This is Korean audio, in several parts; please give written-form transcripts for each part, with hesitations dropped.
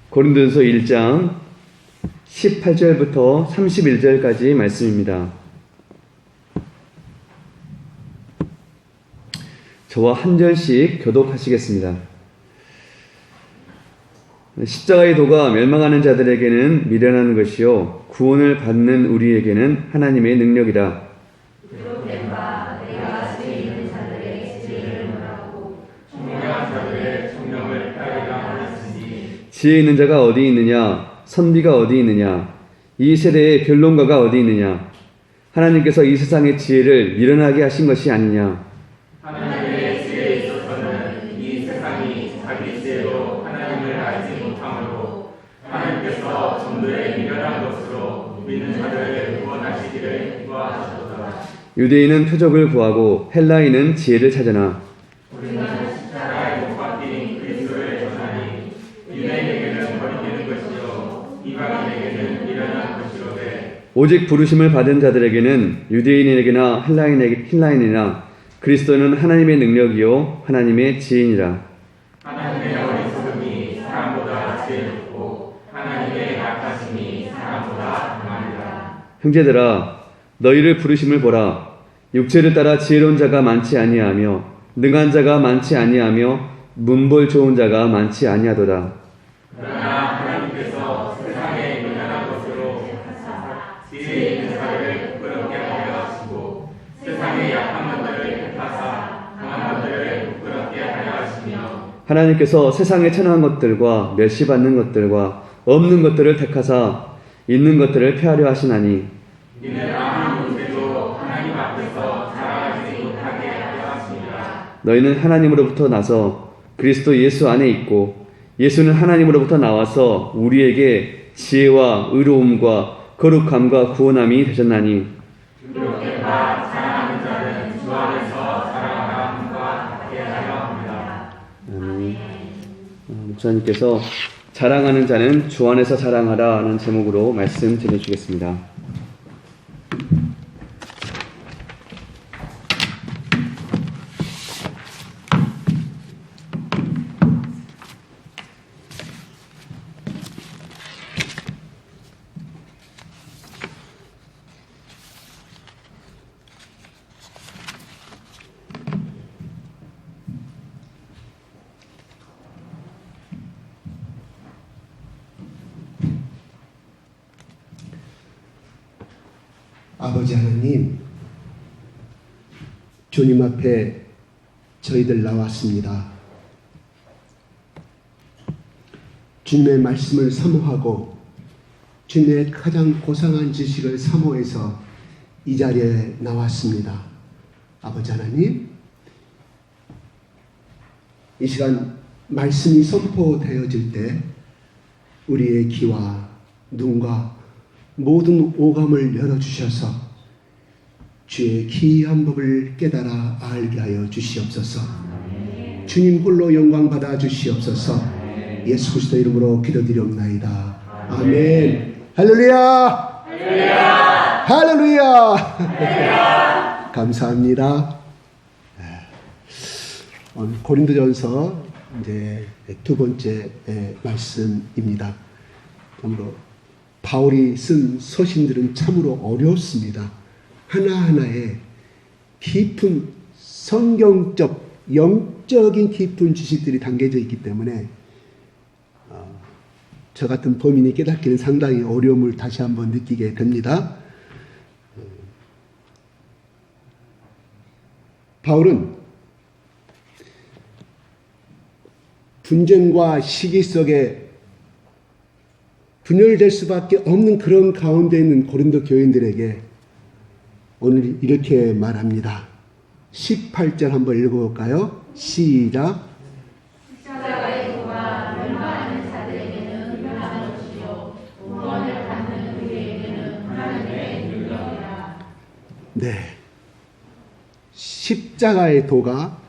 고린도전서 1장 18절부터 31절까지 말씀입니다. 저와 한 절씩 교독하시겠습니다. 십자가의 도가 멸망하는 자들에게는 미련한 것이요 구원을 받는 우리에게는 하나님의 능력이라. 지혜 있는 자가 어디 있느냐? 선비가 어디 있느냐? 이 세대의 변론가가 어디 있느냐? 하나님께서 이 세상의 지혜를 미련하게 하신 것이 아니냐? 하나님의 지혜에 있어서는 이 세상이 자기 지혜로 하나님을 알지 못하므로 하나님께서 전도에 미련한 것으로 믿는 자들을 구원하시기를 기뻐하셨도다. 유대인은 표적을 구하고 헬라인은 지혜를 찾으나 오직 부르심을 받은 자들에게는 유대인에게나 헬라인이나 그리스도는 하나님의 능력이요 하나님의 지혜니라. 하나님의 어리석음이 사람보다 지혜롭고 하나님의 약하심이 사람보다 강하니라. 형제들아 너희를 부르심을 보라. 육체를 따라 지혜로운 자가 많지 아니하며 능한 자가 많지 아니하며 문벌 좋은 자가 많지 아니하도다. 그러나 하나님께서 세상에 미련한 것으로 지혜 있는 자를 부끄럽게 하려 하시고 세상의 약한 것들을 택하사 강한 것들을 부끄럽게 하려 하시며 하나님께서 세상에 천한 것들과 멸시받는 것들과 없는 것들을 택하사 있는 것들을 폐하려 하시나니 이는 아무 문제도 하나님 앞에서 자랑하지 못하게 하려 하시니라. 너희는 하나님으로부터 나서 그리스도 예수 안에 있고 예수는 하나님으로부터 나와서 우리에게 지혜와 의로움과 거룩함과 구원함이 되셨나니 그렇게 자랑하는 자는 주 안에서 자랑함과 같게 하려 합니다. 목사님께서 자랑하는 자는 주 안에서 자랑하라 하는 제목으로 말씀 전해주겠습니다. 아버지 하나님, 주님 앞에 저희들 나왔습니다. 주님의 말씀을 사모하고 주님의 가장 고상한 지식을 사모해서 이 자리에 나왔습니다. 아버지 하나님, 이 시간 말씀이 선포되어질 때 우리의 귀와 눈과 모든 오감을 열어주셔서 주의 기이한 법을 깨달아 알게 하여 주시옵소서. 주님 홀로 영광 받아 주시옵소서. 예수 그리스도 이름으로 기도드리옵나이다. 아멘. 할렐루야. 할렐루야. 감사합니다. 오늘 고린도전서 이제 두 번째 말씀입니다. 그러므로 바울이 쓴 서신들은 참으로 어렵습니다. 하나하나에 깊은 성경적, 영적인 깊은 지식들이 담겨져 있기 때문에 저 같은 범인이 깨닫기는 상당히 어려움을 다시 한번 느끼게 됩니다. 바울은 분쟁과 시기 속에 분열될 수밖에 없는 그런 가운데 있는 고린도 교인들에게 오늘 이렇게 말합니다. 18절 한번 읽어볼까요? 시작. 십자가의 도가 멸망하는 자들에게는 미련한 것이요 구원을 받는 우리에게는 하나님의 능력이라. 네, 십자가의 도가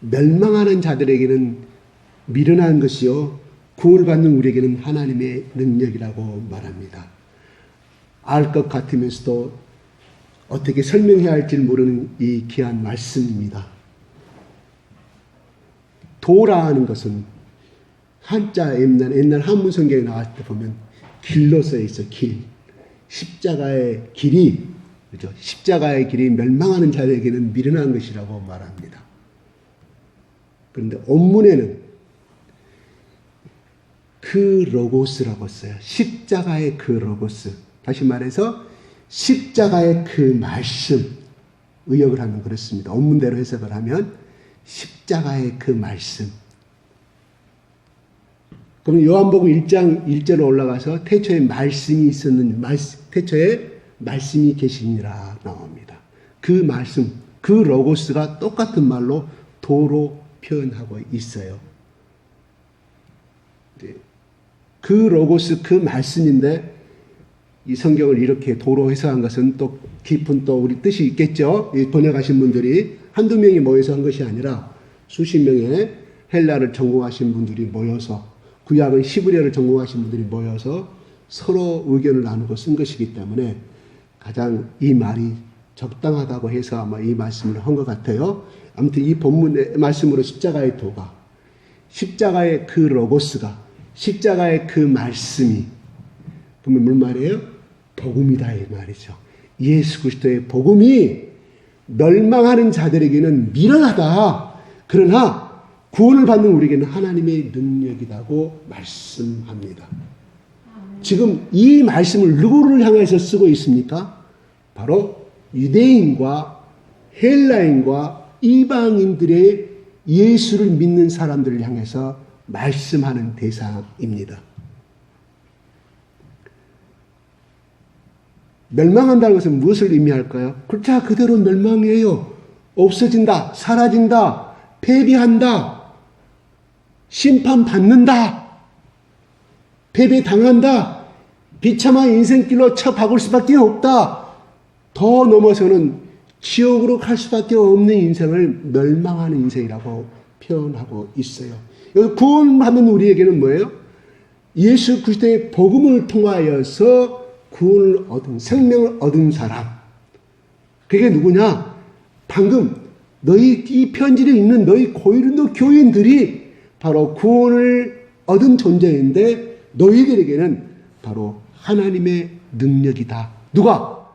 멸망하는 자들에게는 미련한 것이요 구원을 받는 우리에게는 하나님의 능력이라고 말합니다. 알 것 같으면서도 어떻게 설명해야 할지 모르는 이 귀한 말씀입니다. 도라 하는 것은 한자 옛날 한문 성경에 나왔을 때 보면 길로 써 있어. 길. 십자가의 길이, 그죠? 십자가의 길이 멸망하는 자에게는 미련한 것이라고 말합니다. 그런데 원문에는 그 로고스라고 써요. 십자가의 그 로고스. 다시 말해서 십자가의 그 말씀. 의역을 하면 그렇습니다. 원문대로 해석을 하면 십자가의 그 말씀. 그럼 요한복음 1장 1절로 올라가서 태초에 말씀이 있었는 태초에 말씀이 계시니라 나옵니다. 그 말씀, 그 로고스가 똑같은 말로 도로 표현하고 있어요. 그 로고스, 그 말씀인데 이 성경을 이렇게 도로 해석한 것은 또 깊은 또 우리 뜻이 있겠죠. 번역하신 분들이 한두 명이 모여서 한 것이 아니라 수십 명의 헬라를 전공하신 분들이 모여서 구약은 히브리어를 전공하신 분들이 모여서 서로 의견을 나누고 쓴 것이기 때문에 가장 이 말이 적당하다고 해서 아마 이 말씀을 한 것 같아요. 아무튼 이 본문의 말씀으로 십자가의 도가, 십자가의 그 로고스가, 십자가의 그 말씀이 그러면 무슨 말이에요? 복음이다 이 말이죠. 예수 그리스도의 복음이 멸망하는 자들에게는 미련하다. 그러나 구원을 받는 우리에게는 하나님의 능력이라고 말씀합니다. 지금 이 말씀을 누구를 향해서 쓰고 있습니까? 바로 유대인과 헬라인과 이방인들의 예수를 믿는 사람들을 향해서 말씀하는 대상입니다. 멸망한다는 것은 무엇을 의미할까요? 글자 그대로 멸망이에요. 없어진다, 사라진다, 패배한다, 심판받는다, 패배당한다, 비참한 인생길로 쳐박을 수밖에 없다. 더 넘어서는 지옥으로 갈 수밖에 없는 인생을 멸망하는 인생이라고 표현하고 있어요. 여기 구원받는 우리에게는 뭐예요? 예수 그리스도의 복음을 통하여서 구원을 얻은, 생명을 얻은 사람. 그게 누구냐? 방금 너희 이 편지를 읽는 너희 고린도 교인들이 바로 구원을 얻은 존재인데 너희들에게는 바로 하나님의 능력이다. 누가?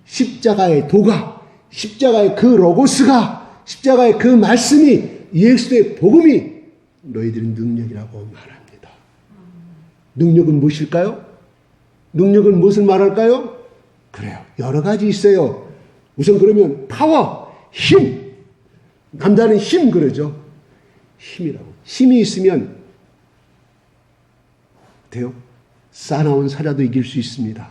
십자가의 도가, 십자가의 그 로고스가, 십자가의 그 말씀이, 예수의 복음이 너희들의 능력이라고 말합니다. 능력은 무엇일까요? 능력은 무엇을 말할까요? 그래요. 여러 가지 있어요. 우선 그러면 파워, 힘. 남자는 힘 그러죠. 힘이라고. 힘이 있으면 돼요. 싸나운 사자도 이길 수 있습니다.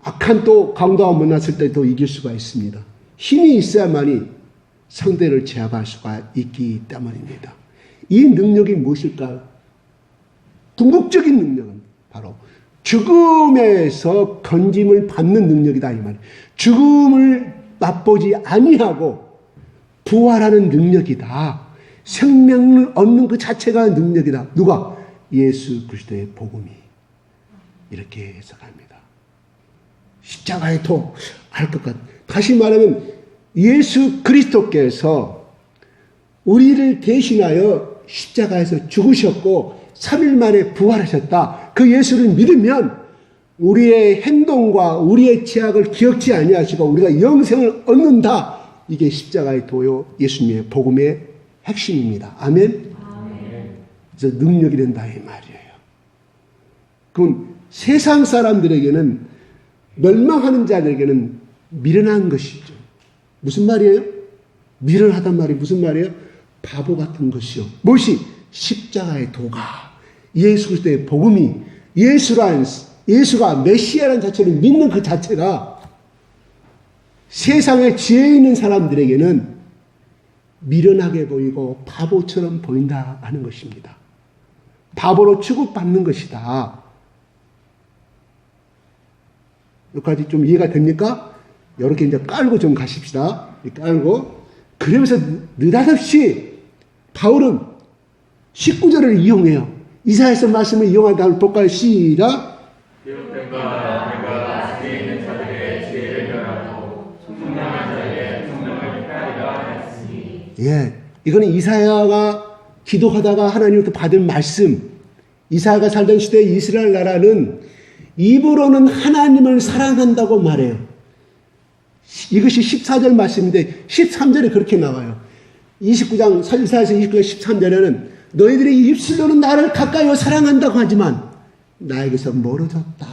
악한 또 강도와 만났을 때도 이길 수가 있습니다. 힘이 있어야만이 상대를 제압할 수가 있기 때문입니다. 이 능력이 무엇일까요? 궁극적인 능력은 바로 죽음에서 건짐을 받는 능력이다 이 말이에요. 죽음을 맛보지 아니하고 부활하는 능력이다. 생명을 얻는 그 자체가 능력이다. 누가? 예수 그리스도의 복음이 이렇게 해석합니다. 십자가의 도 알 것 같아. 다시 말하면 예수 그리스도께서 우리를 대신하여 십자가에서 죽으셨고 3일 만에 부활하셨다. 그 예수를 믿으면 우리의 행동과 우리의 죄악을 기억지 아니하시고 우리가 영생을 얻는다. 이게 십자가의 도요 예수님의 복음의 핵심입니다. 아멘. 그래서 능력이 된다 이 말이에요. 그럼 세상 사람들에게는 멸망하는 자들에게는 미련한 것이죠. 무슨 말이에요? 미련하단 말이 무슨 말이에요? 바보 같은 것이요. 무엇이? 십자가의 도가, 예수 그리스도의 복음이, 예수가 메시아라는 자체를 믿는 그 자체가 세상에 지혜 있는 사람들에게는 미련하게 보이고 바보처럼 보인다 하는 것입니다. 바보로 취급받는 것이다. 여기까지 좀 이해가 됩니까? 이렇게 이제 깔고 좀 가십시다. 깔고. 그러면서 느닷없이 바울은 19절을 이용해요. 이사야서 말씀을 이용한 다음에 볼까요? 시작. 기록된 바 내가 지혜 있는 자들의 지혜를 멸하고 총명한 자의 총명을 폐하리라 하였으니. 예, 이거는 이사야가 기도하다가 하나님부터 받은 말씀, 이사야가 살던 시대 이스라엘 나라는 입으로는 하나님을 사랑한다고 말해요. 이것이 14절 말씀인데 13절에 그렇게 나와요. 29장, 이사야서 29장 13절에는 너희들이 입술로는 나를 가까이어 사랑한다고 하지만 나에게서 멀어졌다.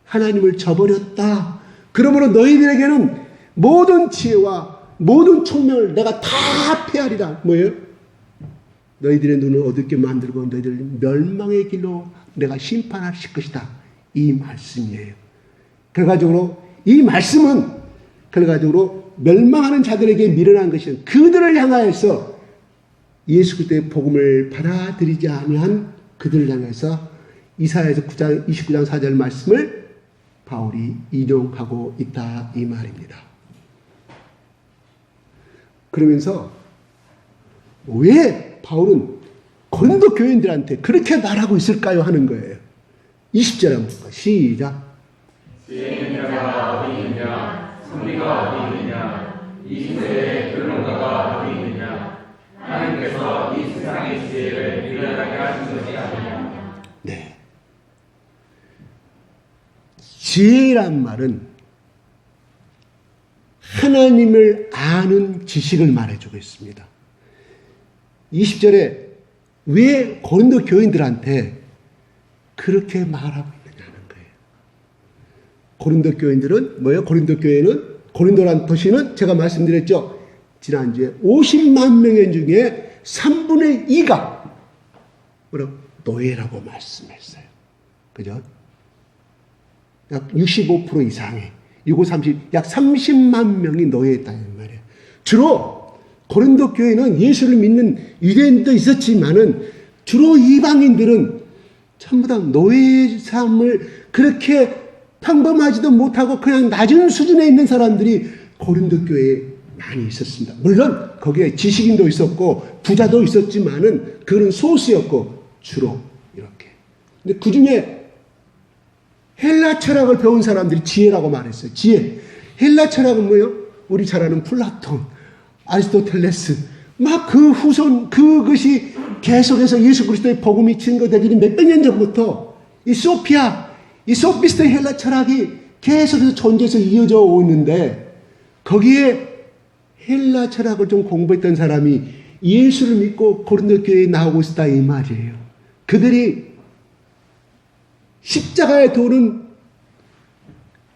하나님을 저버렸다. 그러므로 너희들에게는 모든 지혜와 모든 총명을 내가 다 폐하리라. 뭐예요? 너희들의 눈을 어둡게 만들고 너희들을 멸망의 길로 내가 심판하실 것이다. 이 말씀이에요. 결과적으로 이 말씀은 결과적으로 멸망하는 자들에게 미련한 것이 그들을 향하여서 예수 그리스도의 복음을 받아들이지 아니한 그들을 향해서 이사야에서 29장 4절 말씀을 바울이 인용하고 있다 이 말입니다. 그러면서 왜 바울은 고린도 교인들한테 그렇게 말하고 있을까요? 하는 거예요. 20절 한번 볼까요? 시작. 지혜 있는 자가 어디 있느냐? 섭리가 어디 있느냐? 이 시대에 변론가가 어디 있느냐? 하나님께서 이 세상의 지혜를 미련하게 하신 것이 아니냐? 네. 지혜란 말은 하나님을 아는 지식을 말해주고 있습니다. 20절에 왜 고린도 교인들한테 그렇게 말하고 있느냐는 거예요. 고린도 교인들은 뭐예요? 고린도 교회는 고린도란 도시는 제가 말씀드렸죠. 지난주에 50만 명 중에 3분의 2가 노예라고 말씀했어요. 그죠? 약 65% 이상의 6530, 약 30만 명이 노예였다는 말이에요. 주로 고린도 교회는 예수를 믿는 유대인도 있었지만은 주로 이방인들은 전부 다 노예의 삶을 그렇게 평범하지도 못하고 그냥 낮은 수준에 있는 사람들이 고린도 교회에 많이 있었습니다. 물론 거기에 지식인도 있었고 부자도 있었지만은 그건 소수였고 주로 이렇게. 근데 그 중에 헬라 철학을 배운 사람들이 지혜라고 말했어요. 지혜. 헬라 철학은 뭐예요? 우리 잘 아는 플라톤, 아리스토텔레스, 막 그 후손, 그것이 계속해서 예수 그리스도의 복음이 증거되기 몇백 년 전부터 이 소피아, 이 소피스트 헬라 철학이 계속해서 존재해서 이어져 오고 있는데 거기에 헬라 철학을 좀 공부했던 사람이 예수를 믿고 고린도 교회에 나오고 있다 이 말이에요. 그들이 십자가의 도는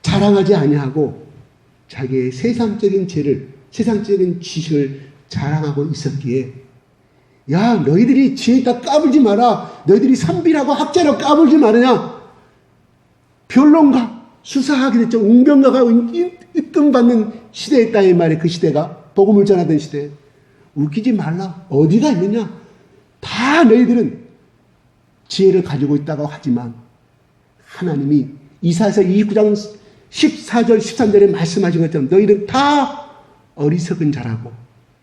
자랑하지 아니하고 자기의 세상적인 죄를, 세상적인 지식을 자랑하고 있었기에 야 너희들이 지혜있다 까불지 마라. 너희들이 선비라고 학자라고 까불지 말으냐. 변론가, 수사하게 됐죠. 웅변가가 입금받는 시대였다 이 말이에요. 그 시대가 복음을 전하던 시대. 웃기지 말라. 어디가 있느냐. 다 너희들은 지혜를 가지고 있다고 하지만 하나님이 이사야서 29장 14절 13절에 말씀하신 것처럼 너희는 다 어리석은 자라고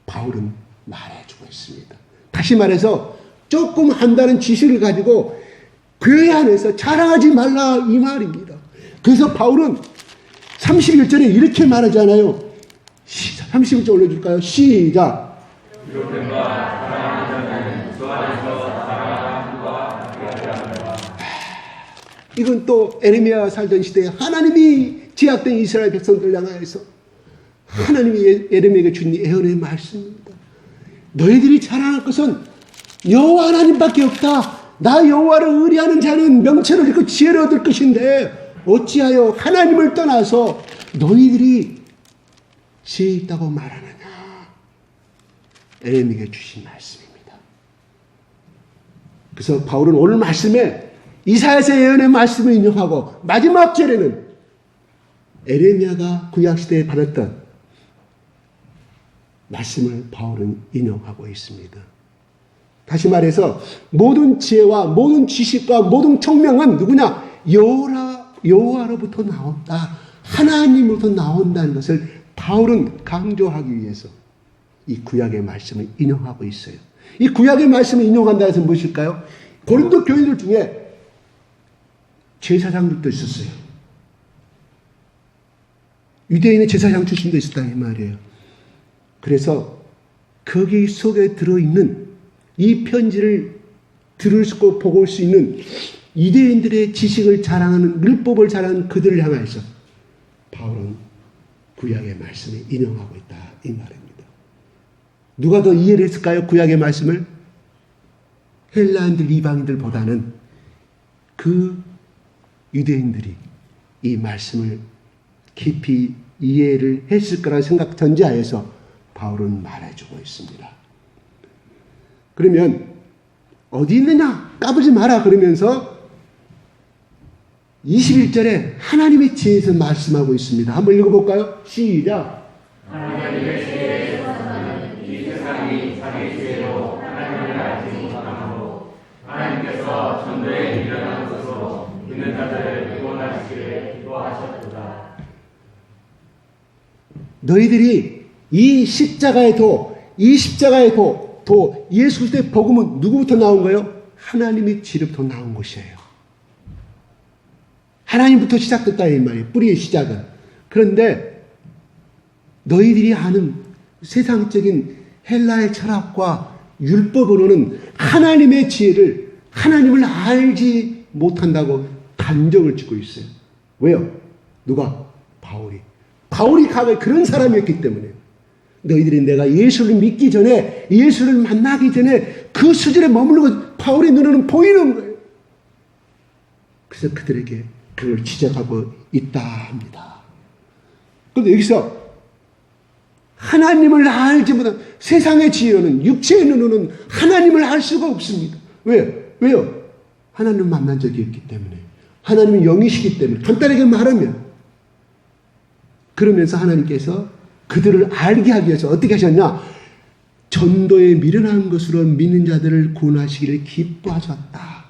바울은 말해주고 있습니다. 다시 말해서 조금 한다는 지식을 가지고 교회 안에서 자랑하지 말라 이 말입니다. 그래서 바울은 31절에 이렇게 말하잖아요. 31절 올려줄까요? 시작. 이건 또 에레미야가 살던 시대에 하나님이 제약된 이스라엘 백성들 향하여서 하나님이 에레미야에게 준 예언의 말씀입니다. 너희들이 자랑할 것은 여호와 하나님밖에 없다. 나 여호와를 의뢰하는 자는 명철을 잃고 지혜를 얻을 것인데 어찌하여 하나님을 떠나서 너희들이 지혜 있다고 말하느냐. 에레미야에게 주신 말씀입니다. 그래서 바울은 오늘 말씀에 이사야서 예언의 말씀을 인용하고 마지막 절에는 에레미야가 구약시대에 받았던 말씀을 바울은 인용하고 있습니다. 다시 말해서 모든 지혜와 모든 지식과 모든 총명은 누구냐? 여호와로부터 나온다. 하나님으로부터 나온다는 것을 바울은 강조하기 위해서 이 구약의 말씀을 인용하고 있어요. 이 구약의 말씀을 인용한다는 것은 무엇일까요? 고린도 교인들 중에 제사장들도 있었어요. 유대인의 제사장 출신도 있었다 이 말이에요. 그래서 거기 속에 들어있는 이 편지를 들을 수 있고 보고 올 수 있는 유대인들의 지식을 자랑하는, 율법을 자랑하는 그들을 향해서 바울은 구약의 말씀을 인용하고 있다, 이 말입니다. 누가 더 이해를 했을까요? 구약의 말씀을? 헬라인들, 이방인들보다는 그 유대인들이 이 말씀을 깊이 이해를 했을 거라는 생각 전제하에서 바울은 말해주고 있습니다. 그러면 어디 있느냐? 까불지 마라 그러면서 21절에 하나님의 지혜에서 말씀하고 있습니다. 한번 읽어볼까요? 시작. 하나님의 지혜에서는 이 세상이 자기 지혜로 하나님을 알지 못하므로 하나님께서 전도에 미련한 것으로 믿는 자들을 구원하시기를 기뻐하셨도다. 너희들이 이 십자가의 도, 예수 그리스도의 복음은 누구부터 나온 거예요? 하나님의 지혜로부터 나온 것이에요. 하나님부터 시작됐다 이 말이에요. 뿌리의 시작은. 그런데 너희들이 아는 세상적인 헬라의 철학과 율법으로는 하나님의 지혜를, 하나님을 알지 못한다고 단정을 짓고 있어요. 왜요? 누가? 바울이. 바울이 과거에 그런 사람이었기 때문에. 너희들이 내가 예수를 믿기 전에, 예수를 만나기 전에 그 수준에 머무르고 바울의 눈에는 보이는 거예요. 그래서 그들에게 그걸 지적하고 있다 합니다. 그런데 여기서 하나님을 알지 못한 세상의 지혜로는, 육체의 눈으로는 하나님을 알 수가 없습니다. 왜요? 하나님을 만난 적이 없기 때문에. 하나님은 영이시기 때문에. 간단하게 말하면. 그러면서 하나님께서 그들을 알게 하기 위해서 어떻게 하셨냐? 전도에 미련한 것으로 믿는 자들을 구원하시기를 기뻐하셨다.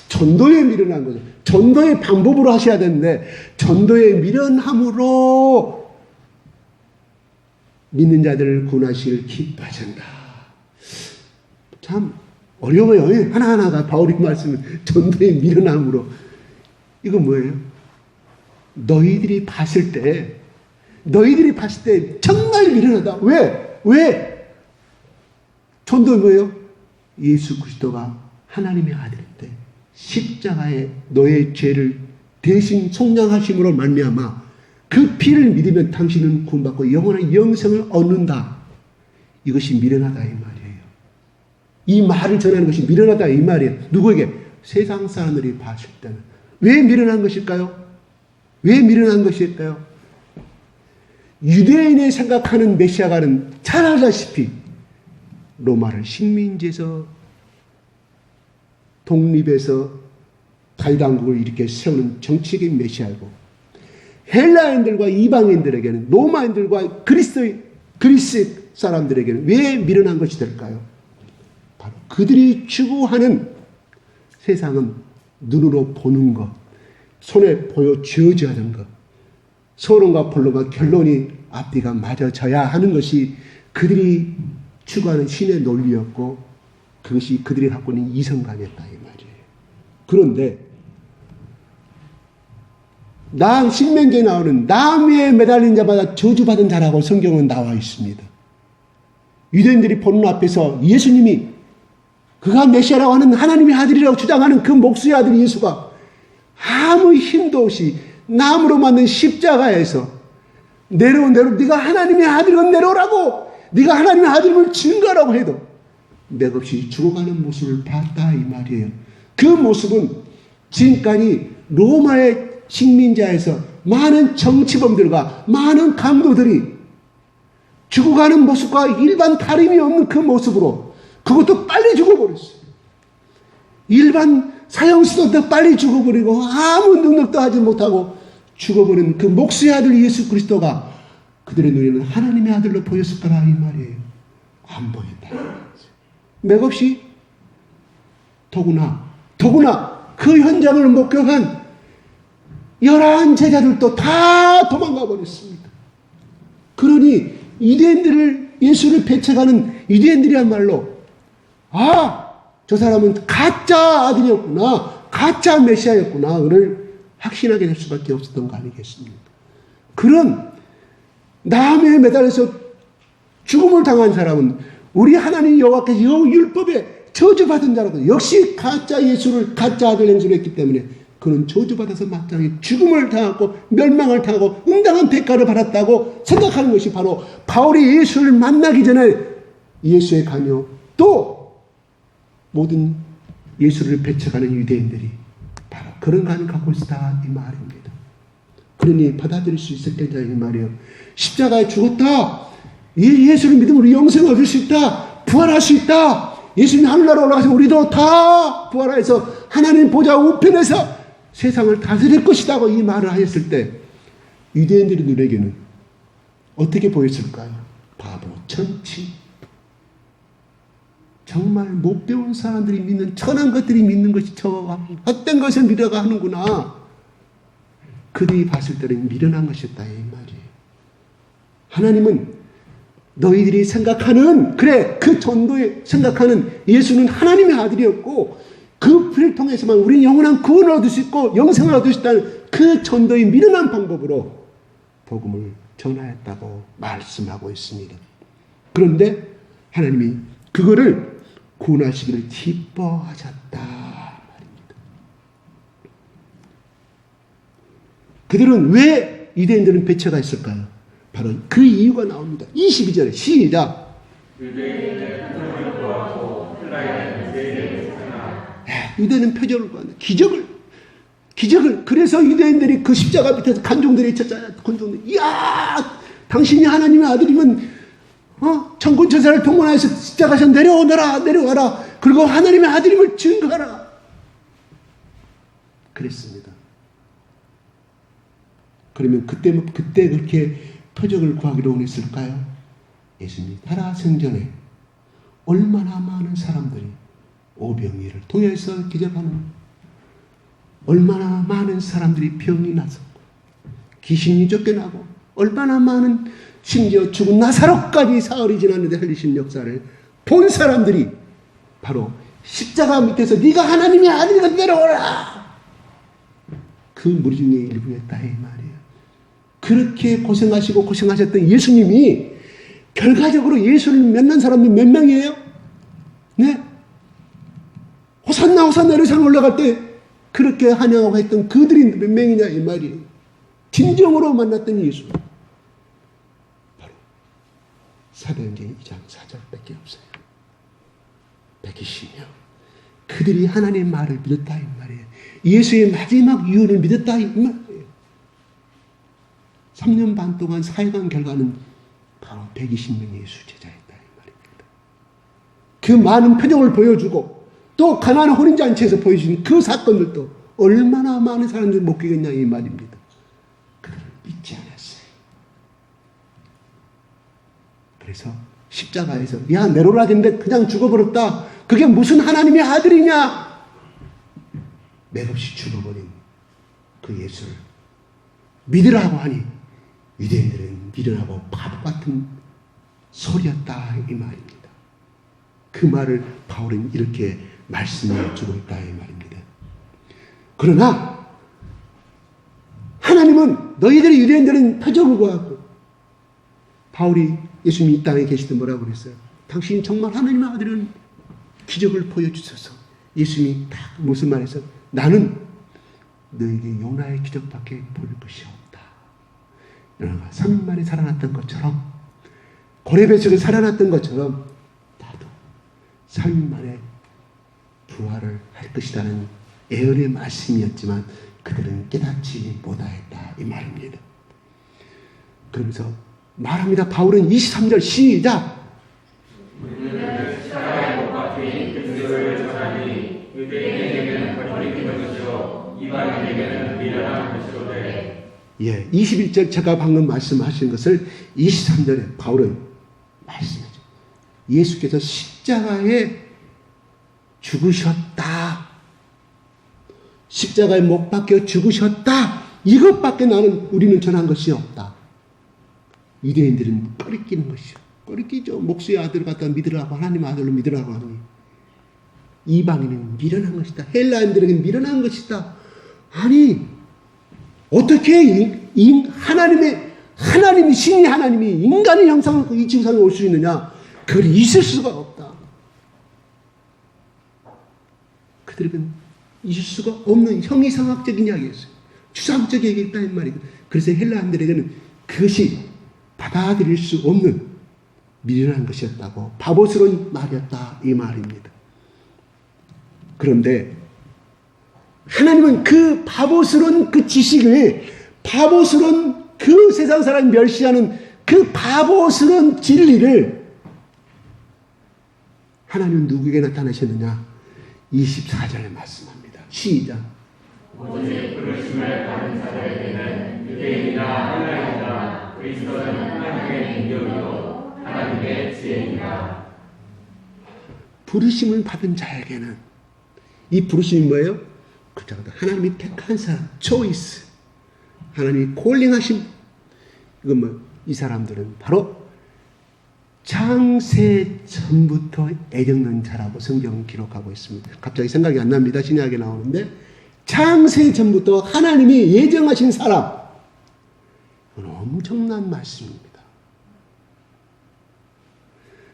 전도에 미련한 거죠. 전도의 방법으로 하셔야 되는데 전도에 미련함으로 믿는 자들을 구원하시기를 기뻐하신다. 참 어려워요. 하나하나가 바울이 말씀은 전도에 미련함으로. 이거 뭐예요? 너희들이 봤을 때 정말 미련하다. 왜? 전도는 뭐예요? 예수 그리스도가 하나님의 아들인데 십자가에 너의 죄를 대신 속량하심으로 말미암아 그 피를 믿으면 당신은 구원받고 영원한 영생을 얻는다. 이것이 미련하다 이 말이에요. 이 말을 전하는 것이 미련하다 이 말이에요. 누구에게? 세상 사람들이 봤을 때는. 왜 미련한 것일까요? 유대인이 생각하는 메시아가는 잘 알다시피 로마를 식민지에서 독립해서 다윗왕국을 이렇게 세우는 정치적인 메시아이고, 헬라인들과 이방인들에게는, 로마인들과 그리스 사람들에게는 왜 미련한 것이 될까요? 바로 그들이 추구하는 세상은 눈으로 보는 것, 손에 보여 지어지는 것, 서론과 본론과 결론이 앞뒤가 맞아져야 하는 것이 그들이 추구하는 신의 논리였고, 그것이 그들이 갖고 있는 이성감이었다 이 말이에요. 그런데 신명기에 나오는 나무에 매달린 자마다 저주받은 자라고 성경은 나와 있습니다. 유대인들이 보는 앞에서 예수님이 그가 메시아라고 하는 하나님의 아들이라고 주장하는 그 목수의 아들 예수가 아무 힘도 없이 나무로 만든 십자가에서 네가 하나님의 아들이면 내려오라고, 네가 하나님의 아들임을 증거하라고 해도 맥없이 죽어가는 모습을 봤다 이 말이에요. 그 모습은 지금까지 로마의 식민자에서 많은 정치범들과 많은 강도들이 죽어가는 모습과 일반 다름이 없는 그 모습으로, 그것도 빨리 죽어버렸어요. 일반 사형수도 빨리 죽어버리고 아무 능력도 하지 못하고 죽어버린 그 목수의 아들 예수 그리스도가 그들의 눈에는 하나님의 아들로 보였을 거라 이 말이에요. 안 보였다. 맥없이 더구나 그 현장을 목격한 11 제자들도 다 도망가 버렸습니다. 그러니 유대인들을, 예수를 배척하는 유대인들이야말로 저 사람은 가짜 아들이었구나, 가짜 메시아였구나를 확신하게 될 수밖에 없었던 거 아니겠습니까? 그런 나무에 매달려서 죽음을 당한 사람은 우리 하나님 여호와께서 율법에 저주받은 자라고. 역시 가짜 예수를 가짜 아들 행세를 했기 때문에 그는 저주받아서 마땅히 죽음을 당하고 멸망을 당하고 응당한 대가를 받았다고 생각하는 것이 바로 바울이 예수를 만나기 전에 예수의 관여, 또 모든 예수를 배척하는 유대인들이 바로 그런 관을 갖고 있다 이 말입니다. 그러니 받아들일 수 있었겠냐 이 말이에요. 십자가에 죽었다. 예수를 믿으면 우리 영생을 얻을 수 있다. 부활할 수 있다. 예수님이 하늘나라 올라가서 우리도 다 부활해서 하나님 보좌 우편에서 세상을 다스릴 것이라고 이 말을 하였을 때 유대인들의 눈에게는 어떻게 보였을까요? 바보, 천치. 정말 못 배운 사람들이 믿는 천한 것들이 믿는 것이 저 헛된 것을 믿어가 하는구나. 그들이 봤을 때는 미련한 것이었다 이 말이에요. 하나님은 너희들이 생각하는 그 전도에 생각하는 예수는 하나님의 아들이었고 그 피를 통해서만 우리는 영원한 구원을 얻을 수 있고 영생을 얻을 수 있다는 그 전도의 미련한 방법으로 복음을 전하였다고 말씀하고 있습니다. 그런데 하나님이 그거를 구원하시기를 기뻐하셨다 말입니다. 그들은 왜 유대인들은 배척가 있을까요? 바로 그 이유가 나옵니다. 22절에 시작. 유대는 표적을 구한다. 기적을. 그래서 유대인들이 그 십자가 밑에서 간종들이 있었잖아요. 간종들. 이야, 당신이 하나님의 아들이면 천군천사를 동원해서 십자가에서 내려와라. 그리고 하나님의 아들임을 증거하라. 그랬습니다. 그러면 그때 그렇게 표적을 구하기로 원했을까요? 예수님이 살아생전에 얼마나 많은 사람들이 오병이를 통해서 기적하는, 얼마나 많은 사람들이 병이 나서 귀신이 쫓겨나고, 얼마나 많은 심지어 죽은 나사로까지 사흘이 지났는데 살리신 역사를 본 사람들이 바로 십자가 밑에서 네가 하나님의 아들이가 내려오라, 그 무리 중에 일부였다 이 말이에요. 그렇게 고생하셨던 예수님이 결과적으로 예수를 만난 사람들 몇 명이에요? 네? 호산나 이런 산 올라갈 때 그렇게 환영하고 했던 그들이 몇 명이냐 이 말이에요. 진정으로 만났던 예수 바로 사도행전 2장 4절밖에 없어요. 120명 그들이 하나님의 말을 믿었다 이 말이에요. 예수의 마지막 유언을 믿었다 이 말이에요. 3년 반 동안 사역한 결과는 바로 120명의 예수 제자였다 이 말입니다. 그 많은 표정을 보여주고 또 가나안 혼인잔치에서 보여준 그 사건들도 얼마나 많은 사람들이 목격했냐 이 말입니다. 그들을 믿지 않았어요. 그래서 십자가에서 야 내로라 했는데 그냥 죽어버렸다. 그게 무슨 하나님의 아들이냐. 맥없이 죽어버린 그 예수를 믿으라고 하니 유대인들은 미련하고 바보 같은 소리였다 이 말입니다. 그 말을 바울은 이렇게 말씀해 주고 있다 이 말입니다. 그러나 하나님은 너희들이 유대인들은 표적을 구하고, 바울이 예수님이 이 땅에 계실 때 뭐라고 그랬어요? 당신이 정말 하나님의 아들은 기적을 보여주셔서. 예수님이 딱 무슨 말했어요? 나는 너에게 요나의 기적밖에 보일 것이 없다. 요나가 3일 만에 살아났던 것처럼, 고레베스를 살아났던 것처럼 나도 3일 만에 부활을 할 것이라는 예언의 말씀이었지만 그들은 깨닫지 못하였다 이 말입니다. 그러면서 말합니다. 바울은 23절 시작. 예, 21절 제가 방금 말씀하신 것을 23절에 바울은 말씀하죠. 예수께서 십자가에 죽으셨다. 십자가에 못 박혀 죽으셨다. 이것밖에 우리는 전한 것이 없다. 유대인들은 꺼리끼는 것이요. 꺼리끼죠. 목수의 아들을 갖다 믿으라고, 하나님 아들로 믿으라고 하니. 이방인은 미련한 것이다. 헬라인들에게는 미련한 것이다. 아니, 어떻게 하나님이 신이 하나님이 인간의 형상을 이 지구상에 올 수 있느냐? 그걸 있을 수가 없다. 그들은 있을 수가 없는 형이상학적인 이야기였어요. 추상적인 얘기였다는 말이고, 그래서 헬라인들에게는 그것이 받아들일 수 없는 미련한 것이었다고, 바보스러운 말이었다 이 말입니다. 그런데 하나님은 그 바보스러운 그 지식을, 바보스러운 그 세상 사람 멸시하는 그 바보스러운 진리를 하나님은 누구에게 나타나셨느냐? 24절에 말씀합니다. 시작. 오직 부르심을 받은 자들에게는 유대인이나 헬라인이나 그리스도는 하나님의 능력이요 하나님의 지혜이다. 부르심을 받은 자에게는, 이 부르심이 뭐예요? 그렇죠. 하나님이 택한 사람, 초이스. 하나님이 콜링하신, 이건 뭐, 이 사람들은 바로 창세 전부터 애정는 자라고 성경은 기록하고 있습니다. 갑자기 생각이 안 납니다. 신약에 나오는데, 창세 전부터 하나님이 예정하신 사람. 이건 엄청난 말씀입니다.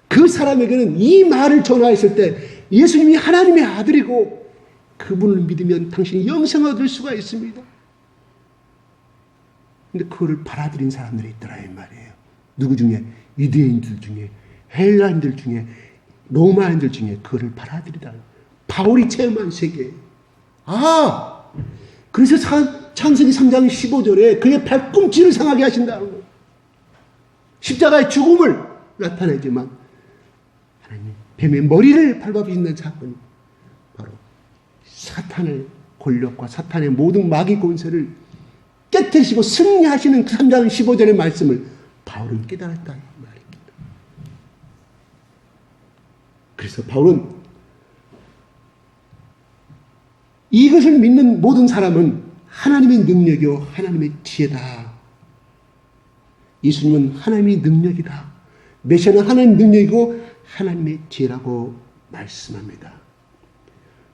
그 사람에게는 이 말을 전하였을 때 예수님이 하나님의 아들이고 그분을 믿으면 당신이 영생을 얻을 수가 있습니다. 근데 그거를 받아들인 사람들이 있더라 이 말이에요. 누구 중에? 유대인들 중에, 헬라인들 중에, 로마인들 중에 그거를 받아들이다. 바울이 체험한 세계예요. 아! 그래서 창세기 3장 15절에 그의 발꿈치를 상하게 하신다는 거예요. 십자가의 죽음을 나타내지만 하나님 뱀의 머리를 밟아주신다는 사건이 바로 사탄의 권력과 사탄의 모든 마귀 권세를 깨뜨리시고 승리하시는 그 3장 15절의 말씀을 바울은 깨달았다는 말입니다. 그래서 바울은 이것을 믿는 모든 사람은 하나님의 능력이요 하나님의 지혜다. 예수님은 하나님의 능력이다. 메시아는 하나님의 능력이고 하나님의 지혜라고 말씀합니다.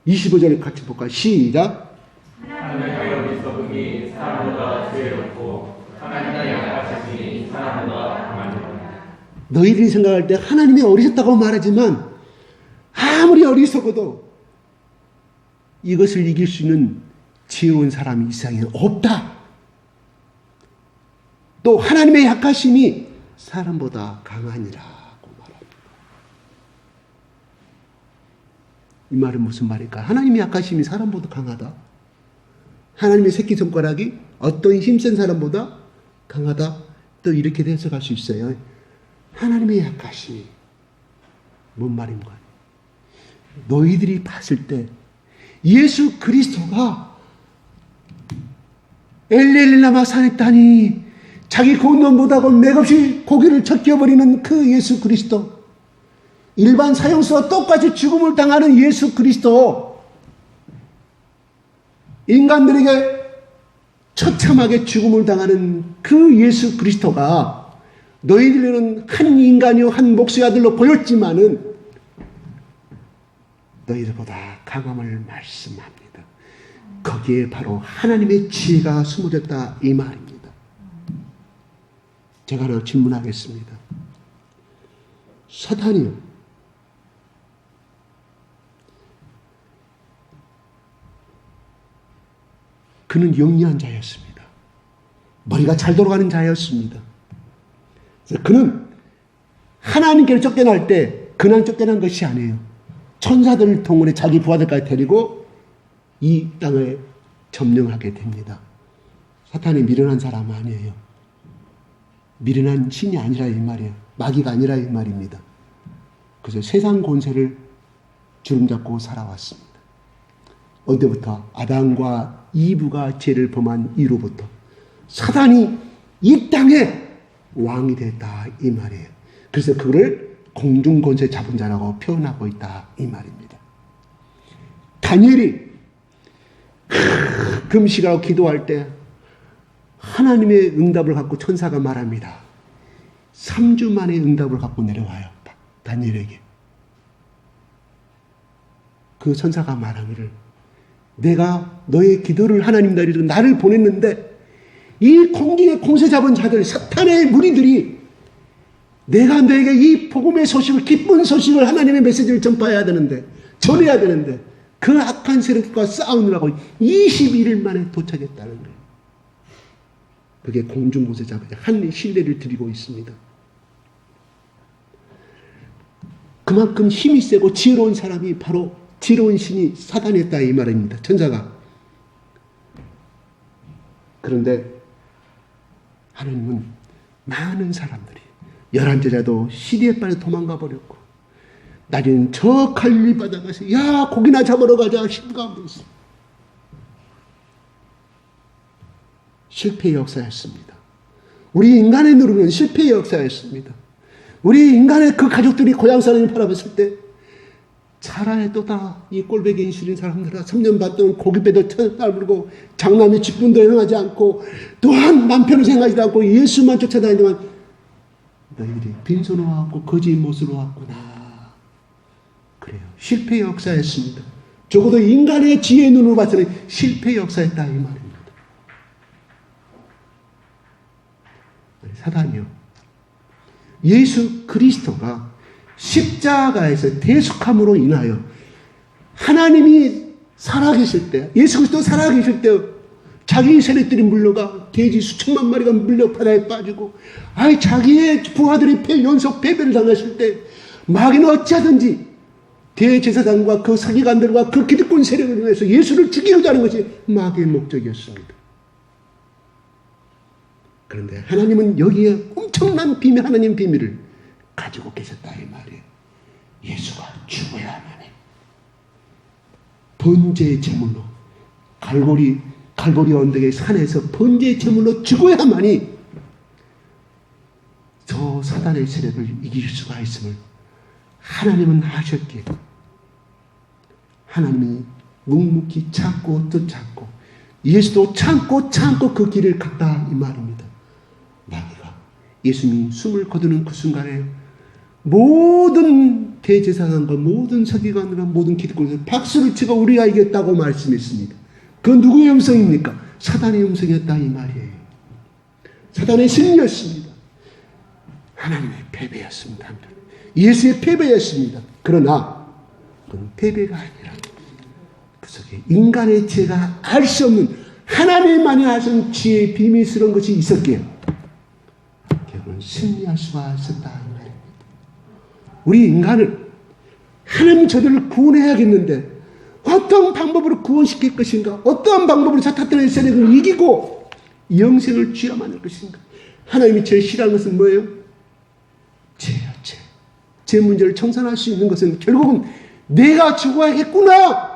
25절을 같이 볼까요? 시작. 하나님의 어리석음이 사람보다 지혜롭고 하나님의 약하심이 사람보다 강하니라. 너희들이 생각할 때 하나님이 어리석다고 말하지만 아무리 어리석어도 이것을 이길 수 있는 지혜로운 사람이 이 세상에 없다. 또 하나님의 약하심이 사람보다 강하니라고 말합니다. 이 말은 무슨 말일까? 하나님의 약하심이 사람보다 강하다. 하나님의 새끼손가락이 어떤 힘센 사람보다 강하다. 또 이렇게 해석할 수 있어요. 하나님의 약하심이 뭔 말인가? 너희들이 봤을 때 예수 그리스도가 엘레일라마 산에 따니 자기 고운 못하고 맥없이 고기를 척겨버리는 그 예수 그리스도, 일반 사형수와 똑같이 죽음을 당하는 예수 그리스도, 인간들에게 처참하게 죽음을 당하는 그 예수 그리스도가 너희들은 한 인간이요 한 목수의 아들로 보였지만은 너희들보다 강함을 말씀합니다. 거기에 바로 하나님의 지혜가 숨어졌다 이 말입니다. 제가 하나 질문하겠습니다. 사탄이요, 그는 영리한 자였습니다. 머리가 잘 돌아가는 자였습니다. 그래서 그는 하나님께로 쫓겨날 때 그냥 쫓겨난 것이 아니에요. 천사들을 통해 자기 부하들까지 데리고 이 땅을 점령하게 됩니다. 사탄이 미련한 사람 아니에요. 미련한 신이 아니라 이 말이에요. 마귀가 아니라 이 말입니다. 그래서 세상 권세를 주름잡고 살아왔습니다. 언제부터? 아담과 이브가 죄를 범한 이후부터 사탄이 이 땅에 왕이 됐다 이 말이에요. 그래서 그거를 공중 권세 잡은 자라고 표현하고 있다 이 말입니다. 다니엘이 금식하고 기도할 때 하나님의 응답을 갖고 천사가 말합니다. 3주 만에 응답을 갖고 내려와요. 다니엘에게. 그 천사가 말하기를 내가 너의 기도를 하나님 나리로 나를 보냈는데 이 공중에 공세 잡은 자들 사탄의 무리들이 내가 너에게 이 복음의 소식을, 기쁜 소식을, 하나님의 메시지를 전파해야 되는데, 전해야 되는데, 그 악한 세력과 싸우느라고 21일 만에 도착했다는 거예요. 그게 공중보세자가 한 신뢰를 드리고 있습니다. 그만큼 힘이 세고 지혜로운 사람이 바로 지혜로운 신이 사단이었다 이 말입니다. 천사가. 그런데 하나님은 많은 사람들이 11제자도 시리에 빨리 도망가 버렸고 나중엔 저 갈릴리 바다가서 야 고기나 잡으러 가자 힘가 버렸어. 실패의 역사였습니다. 우리 인간의 누르는 실패의 역사였습니다. 우리 인간의 그 가족들이 고향 사람을 바라봤을 때 차라리 또다 이 꼴배기 인실인 사람들아 3년 반 동안 고깃배도 떠들고 장남의 직분도 행하지 않고 또한 남편을 생각하지도 않고 예수만 쫓아다니더만 너희들이 빈손으로 왔고 거짓 못으로 왔구나. 그래요. 실패의 역사였습니다. 적어도 인간의 지혜의 눈으로 봤을 때 실패의 역사였다 이 말입니다. 사단이요. 예수 그리스도가 십자가에서 대속함으로 인하여 하나님이 살아계실 때, 예수 그리스도 살아계실 때 자기 세력들이 물러가 돼지 수천만 마리가 물려 바다에 빠지고 자기의 부하들이 연속 패배를 당했을 때 마귀는 어찌하든지 대제사장과 그 서기관들과 그 기득권 세력을 통해서 예수를 죽이고자 하는 것이 마귀의 목적이었습니다. 그런데 하나님은 여기에 엄청난 비밀, 하나님 비밀을 가지고 계셨다 이 말이에요. 예수가 죽어야만 해. 번제의 제물로 갈보리 언덕의 산에서 번제의 제물로 죽어야만이 저 사단의 세력을 이길 수가 있음을 하나님은 하셨기에 하나님이 묵묵히 참고 또 참고 예수도 참고 그 길을 갔다 이 말입니다. 마귀가 예수님이 숨을 거두는 그 순간에 모든 대제사장과 모든 서기관과 모든 기득권에서 박수를 치고 우리가 이겼다고 말씀했습니다. 그건 누구의 음성입니까? 사단의 음성이었다 이 말이에요. 사단의 승리였습니다. 하나님의 패배였습니다. 예수의 패배였습니다. 그러나 그건 패배가 아니라 그 속에 인간의 지혜가 알 수 없는 하나님만이 하신 지혜의 비밀스러운 것이 있었기에 결국은 승리할 수가 있었다 이 말입니다. 우리 인간을 하나님 저들을 구원해야겠는데 어떤 방법으로 구원시킬 것인가? 어떠한 방법으로 사탄의 세력을 이기고 영생을 취함하는 것인가? 하나님이 제일 싫어하는 것은 뭐예요? 죄예요, 죄. 죄 문제를 청산할 수 있는 것은 결국은 내가 죽어야겠구나.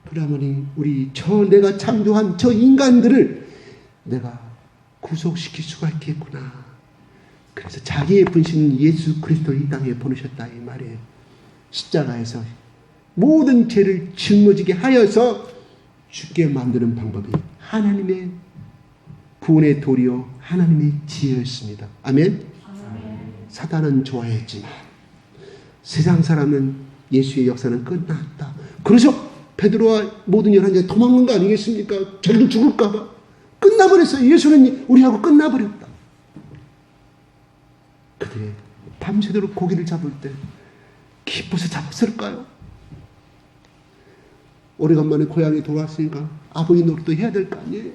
그러면 우리 내가 창조한 저 인간들을 내가 구속시킬 수가 있겠구나. 그래서 자기의 분신 예수 그리스도를 이 땅에 보내셨다 이 말이에요. 십자가에서 모든 죄를 짊어지게 하여서 죽게 만드는 방법이 하나님의 구원의 도리요 하나님의 지혜였습니다. 아멘? 사단은 좋아했지만 세상 사람은 예수의 역사는 끝났다. 그래서 베드로와 모든 11제자 도망간 거 아니겠습니까? 자기도 죽을까 봐. 끝나버렸어요. 예수는 우리하고 끝나버렸다. 그들이 밤새도록 고기를 잡을 때 기뻐서 잡았을까요? 오래간만에 고향에 돌아왔으니까 아버지 노릇도 해야 될 거 아니에요.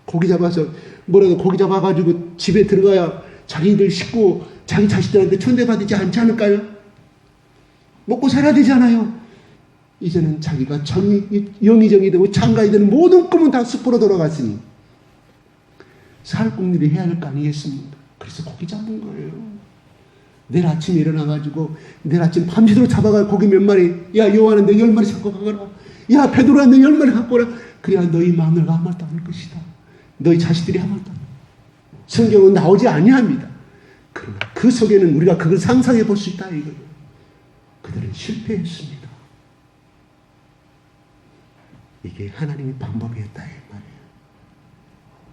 고기 잡아서 뭐라도 고기 잡아가지고 집에 들어가야 자기들 식구 자기 자식들한테 천대받지 않지 않을까요? 먹고 살아야 되잖아요. 이제는 자기가 영의정이 되고 장가이 되는 모든 꿈은 다 숲으로 돌아갔으니 살 궁리를 해야 할 거 아니겠습니까? 그래서 고기 잡은 거예요. 내일 아침에 일어나가지고 내일 아침 밤새도록 잡아가 고기 몇 마리, 야 요한은 내 10마리 잡고 가거라, 야 베드로야 내 10마리 갖고 오라. 그래야 너희 마누라가 아무 말도 안 할 것이다. 너희 자식들이 아무 말도 안 할. 성경은 나오지 아니합니다. 그러나 그 속에는 우리가 그걸 상상해 볼 수 있다 이거예요. 그들은 실패했습니다. 이게 하나님의 방법이었다 이 말이에요.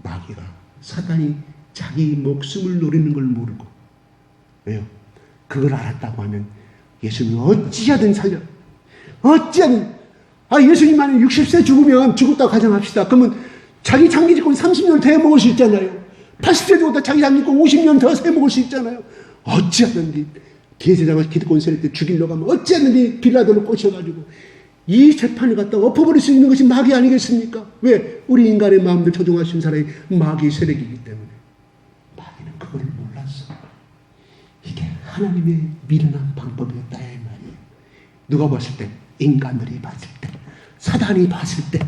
마귀가 사단이 자기 목숨을 노리는 걸 모르고 왜요? 그걸 알았다고 하면 예수님이 어찌하든 살려. 어찌하든 예수님 만약 60세 죽으면 죽었다고 가정합시다. 그러면 자기 장기집권 30년 더 해먹을 수 있잖아요. 80세 죽었다 자기 장기집권 50년 더 해먹을 수 있잖아요. 어찌하든지 대제사장을 기득권 세력 때 죽이려고 하면 어찌하든지 빌라도를 꼬셔가지고 이 재판을 갖다 엎어버릴 수 있는 것이 마귀 아니겠습니까? 왜? 우리 인간의 마음들 조종할 수 있는 사람이 마귀의 세력이기 때문에. 마귀는 그걸 몰랐어. 이게 하나님의 미련한 방법이었다 이 말이에요. 누가 봤을 때? 인간들이 봤을 때, 사단이 봤을 때,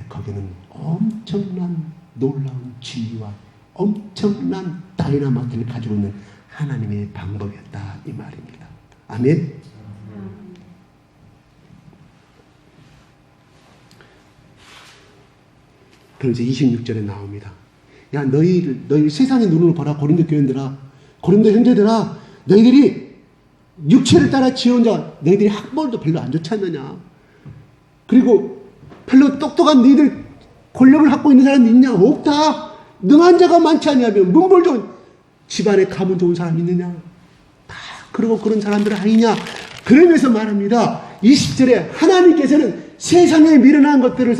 거기는 엄청난 놀라운 진리와 엄청난 다이나마이트를 가지고 있는 하나님의 방법이었다 이 말입니다. 아멘. 그래서 26절에 나옵니다. 야, 너희 세상의 눈으로 봐라. 고린도 교인들아, 고린도 형제들아, 너희들이 육체를 따라 지은 자, 너희들이 학벌도 별로 안 좋지 않느냐? 그리고 별로 똑똑한 너희들 권력을 갖고 있는 사람이 있냐? 없다. 능한 자가 많지 않냐면 문벌 좋은 집안에 가문 좋은 사람 있느냐? 다 그러고 그런 사람들 아니냐? 그러면서 말합니다. 20절에 하나님께서는 세상에 미련한 것들을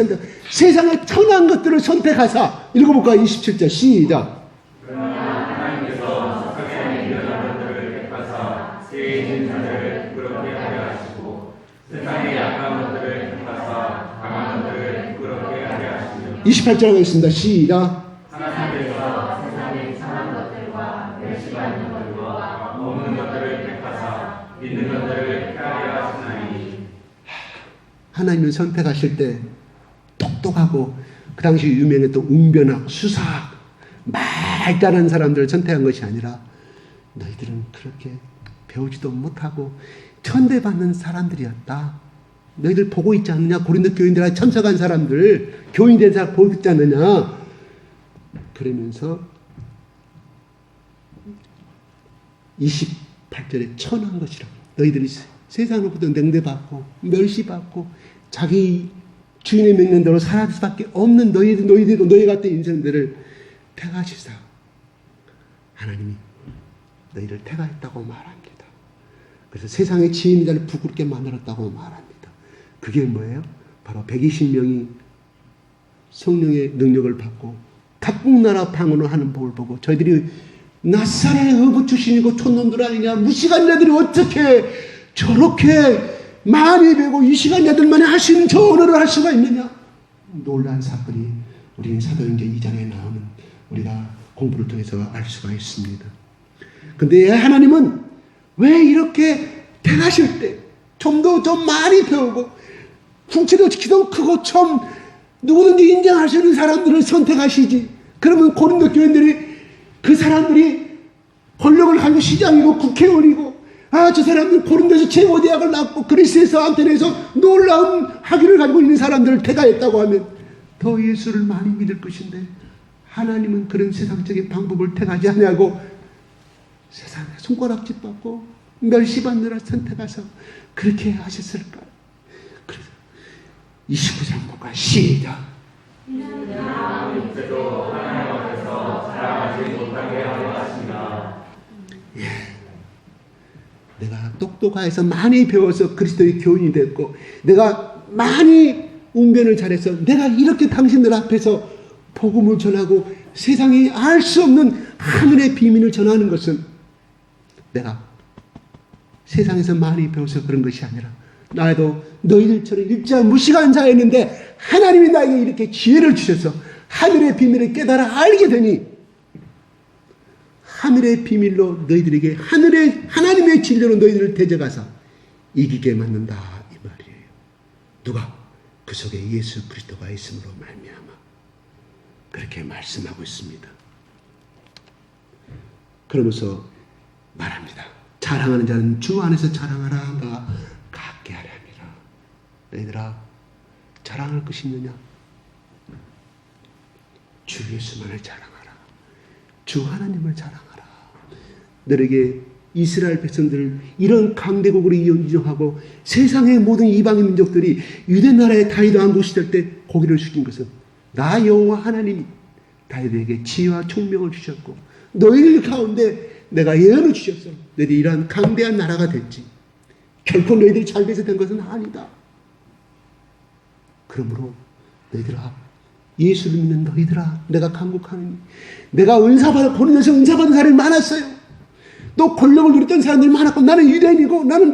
세상에 천한 것들을 선택하사, 읽어볼까? 27절 시작. 그러나 하나님께서 세상에 미련한 것들을 택하사 지혜있는 자들을 부끄럽게 하려 하시고 세상에 약한 것들을 택하사 강한 것들을 부끄럽게 하려 하시며 28절 하겠습니다. 시작. 하나님께서 세상에 천한 것들과 멸시받는 것들과 없는 것들을 택하사 있는 것들을 피하려 하시나니. 하나님은 선택하실 때 똑똑하고 그 당시 유명했던 웅변학, 수사학, 말다른 사람들을 선택한 것이 아니라 너희들은 그렇게 배우지도 못하고 천대받는 사람들이었다. 너희들 보고 있지 않느냐? 고린도 교인들한테 참석한 사람들, 교인 된 사람 보고 있지 않느냐? 그러면서 28절에 천한 것이라고. 너희들이 세상으로부터 냉대받고 멸시받고 자기 주인의 명령대로 살아갈 수밖에 없는 너희 같은 인생들을 택하시사 하나님이 너희를 택하였다고 말합니다. 그래서 세상의 지혜인 자를 부끄럽게 만들었다고 말합니다. 그게 뭐예요? 바로 120명이 성령의 능력을 받고 각국 나라 방언을 하는 법을 보고 저희들이 낫사렛의 어부 출신이고 촌놈들 아니냐, 무식한 자들이 어떻게 저렇게 많이 배고 이 시간 자들만이 할 수 있는 저 언어를 할 수가 있느냐? 놀라운 사건이 우리 사도행전 2장에 나오는 우리가 공부를 통해서 알 수가 있습니다. 근데 하나님은 왜 이렇게 택하실 때 좀 많이 배우고 흉체도 키도 크고 좀 누구든지 인정할 수 있는 사람들을 선택하시지? 그러면 고린도 교인들이 그 사람들이 권력을 가지고 시장이고 국회의원이고 저 사람들 고린도에서 제호대학을 나왔고 그리스에서 안테네에서 놀라운 학위를 가지고 있는 사람들을 택하였다고 하면 더 예수를 많이 믿을 것인데 하나님은 그런 세상적인 방법을 택하지 않냐고 세상에 손가락질 받고 멸시받느라 선택해서 그렇게 하셨을까? 그래서 29장 볼까요? 시작. 육체도 하나님 앞에서 자랑하지 못하게 하려 하시나. 내가 똑똑해서 많이 배워서 그리스도의 교인이 됐고 내가 많이 웅변을 잘해서 내가 이렇게 당신들 앞에서 복음을 전하고 세상이 알 수 없는 하늘의 비밀을 전하는 것은 내가 세상에서 많이 배워서 그런 것이 아니라 나도 너희들처럼 일자 무식한 자였는데 하나님이 나에게 이렇게 지혜를 주셔서 하늘의 비밀을 깨달아 알게 되니 하늘의 비밀로 너희들에게 하나님의 진리로 너희들을 대적하사 이기게 만든다 이 말이에요. 누가? 그 속에 예수 그리스도가 있음으로 말미암아 그렇게 말씀하고 있습니다. 그러면서 말합니다. 자랑하는 자는 주 안에서 자랑하라 가 갖게 하려 함이라. 너희들아 자랑할 것이 있느냐? 주 예수만을 자랑하라. 주 하나님을 자랑하라. 너에게 이스라엘 백성들을 이런 강대국으로 인정하고 세상의 모든 이방인 민족들이 유대 나라의 다윗 왕국 시절 때 고개를 숙인 것은 나 여호와 하나님이 다윗에게 지혜와 총명을 주셨고 너희들 가운데 내가 예언을 주셨어. 너희들이 이러한 강대한 나라가 됐지. 결코 너희들이 잘 돼서 된 것은 아니다. 그러므로 너희들아 예수를 믿는 너희들아 내가 간구하노니 내가 은사받아 고린도에서 은사받은 사람이 많았어요. 또 권력을 누렸던 사람들이 많았고, 나는 유대인이고, 나는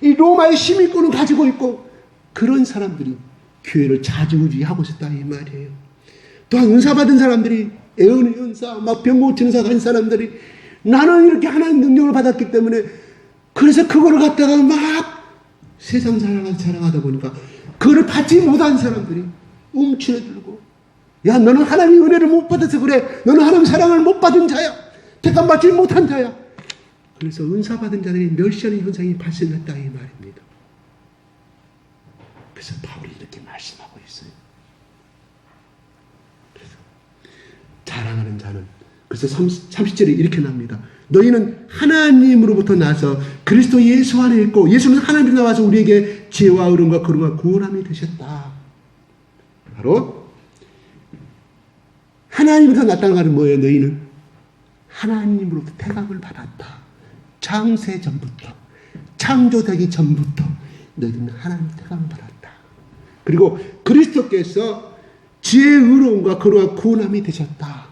이 로마의 시민권을 가지고 있고, 그런 사람들이 교회를 좌지우지하고 있었다 이 말이에요. 또한 은사 받은 사람들이, 애언의 은사, 막 병 고치는 은사 가진 사람들이, 나는 이렇게 하나님 능력을 받았기 때문에, 그래서 그거를 갖다가 막 세상 자랑하다 보니까 그거를 받지 못한 사람들이 움츠러들고, 야, 너는 하나님의 은혜를 못 받아서 그래. 너는 하나님의 사랑을 못 받은 자야. 택함받지 못한 자야. 그래서 은사 받은 자들이 멸시하는 현상이 발생했다 이 말입니다. 그래서 바울이 이렇게 말씀하고 있어요. 그래서 자랑하는 자는, 그래서 30절에 이렇게 나옵니다. 너희는 하나님으로부터 나서 그리스도 예수 안에 있고, 예수는 하나님으로 나와서 우리에게 지혜와 의로움과 거룩과 구원함이 되셨다. 바로 하나님으로부터 났다는 말은 뭐예요? 너희는 하나님으로부터 택함을 받았다. 창세 전부터, 창조되기 전부터 너희는 하나님 택함을 받았다. 그리고 그리스도께서 지혜의 의로움과 거룩과 구원함이 되셨다.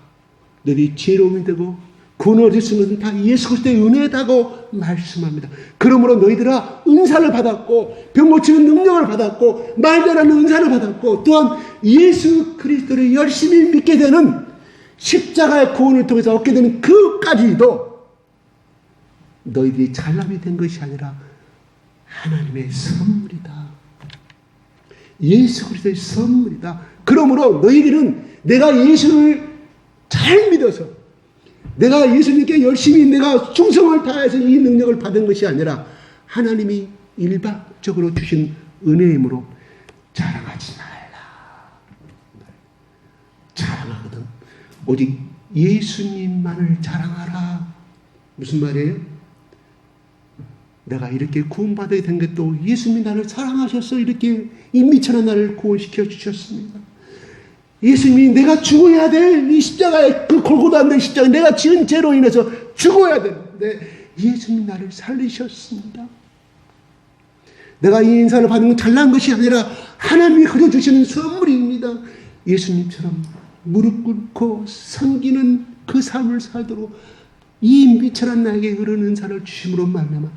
너희들이 지혜로움이 되고 구원을 얻을 수 있는 것은 다 예수 그리스도의 은혜다고 말씀합니다. 그러므로 너희들아 은사를 받았고, 병 고치는 능력을 받았고, 말대라는 은사를 받았고, 또한 예수 그리스도를 열심히 믿게 되는 십자가의 구원을 통해서 얻게 되는 그까지도 너희들이 잘남이 된 것이 아니라 하나님의 선물이다. 예수 그리스도의 선물이다. 그러므로 너희들은 내가 예수를 잘 믿어서, 내가 예수님께 열심히 내가 충성을 다해서 이 능력을 받은 것이 아니라 하나님이 일방적으로 주신 은혜이므로 자랑하지 말라. 자랑하거든 오직 예수님만을 자랑하라. 무슨 말이에요? 내가 이렇게 구원받아야 된 것도 예수님이 나를 사랑하셔서 이렇게 인미천한 나를 구원시켜 주셨습니다. 예수님이 내가 죽어야 될 이 십자가에, 그 골고다 안 된 십자가에 내가 지은 죄로 인해서 죽어야 되는데 예수님이 나를 살리셨습니다. 내가 이 인사를 받는 건 잘난 것이 아니라 하나님이 그려주시는 선물입니다. 예수님처럼 무릎 꿇고 섬기는 그 삶을 살도록 이 미천한 나에게 흐르는 은사를 주심으로 말미암아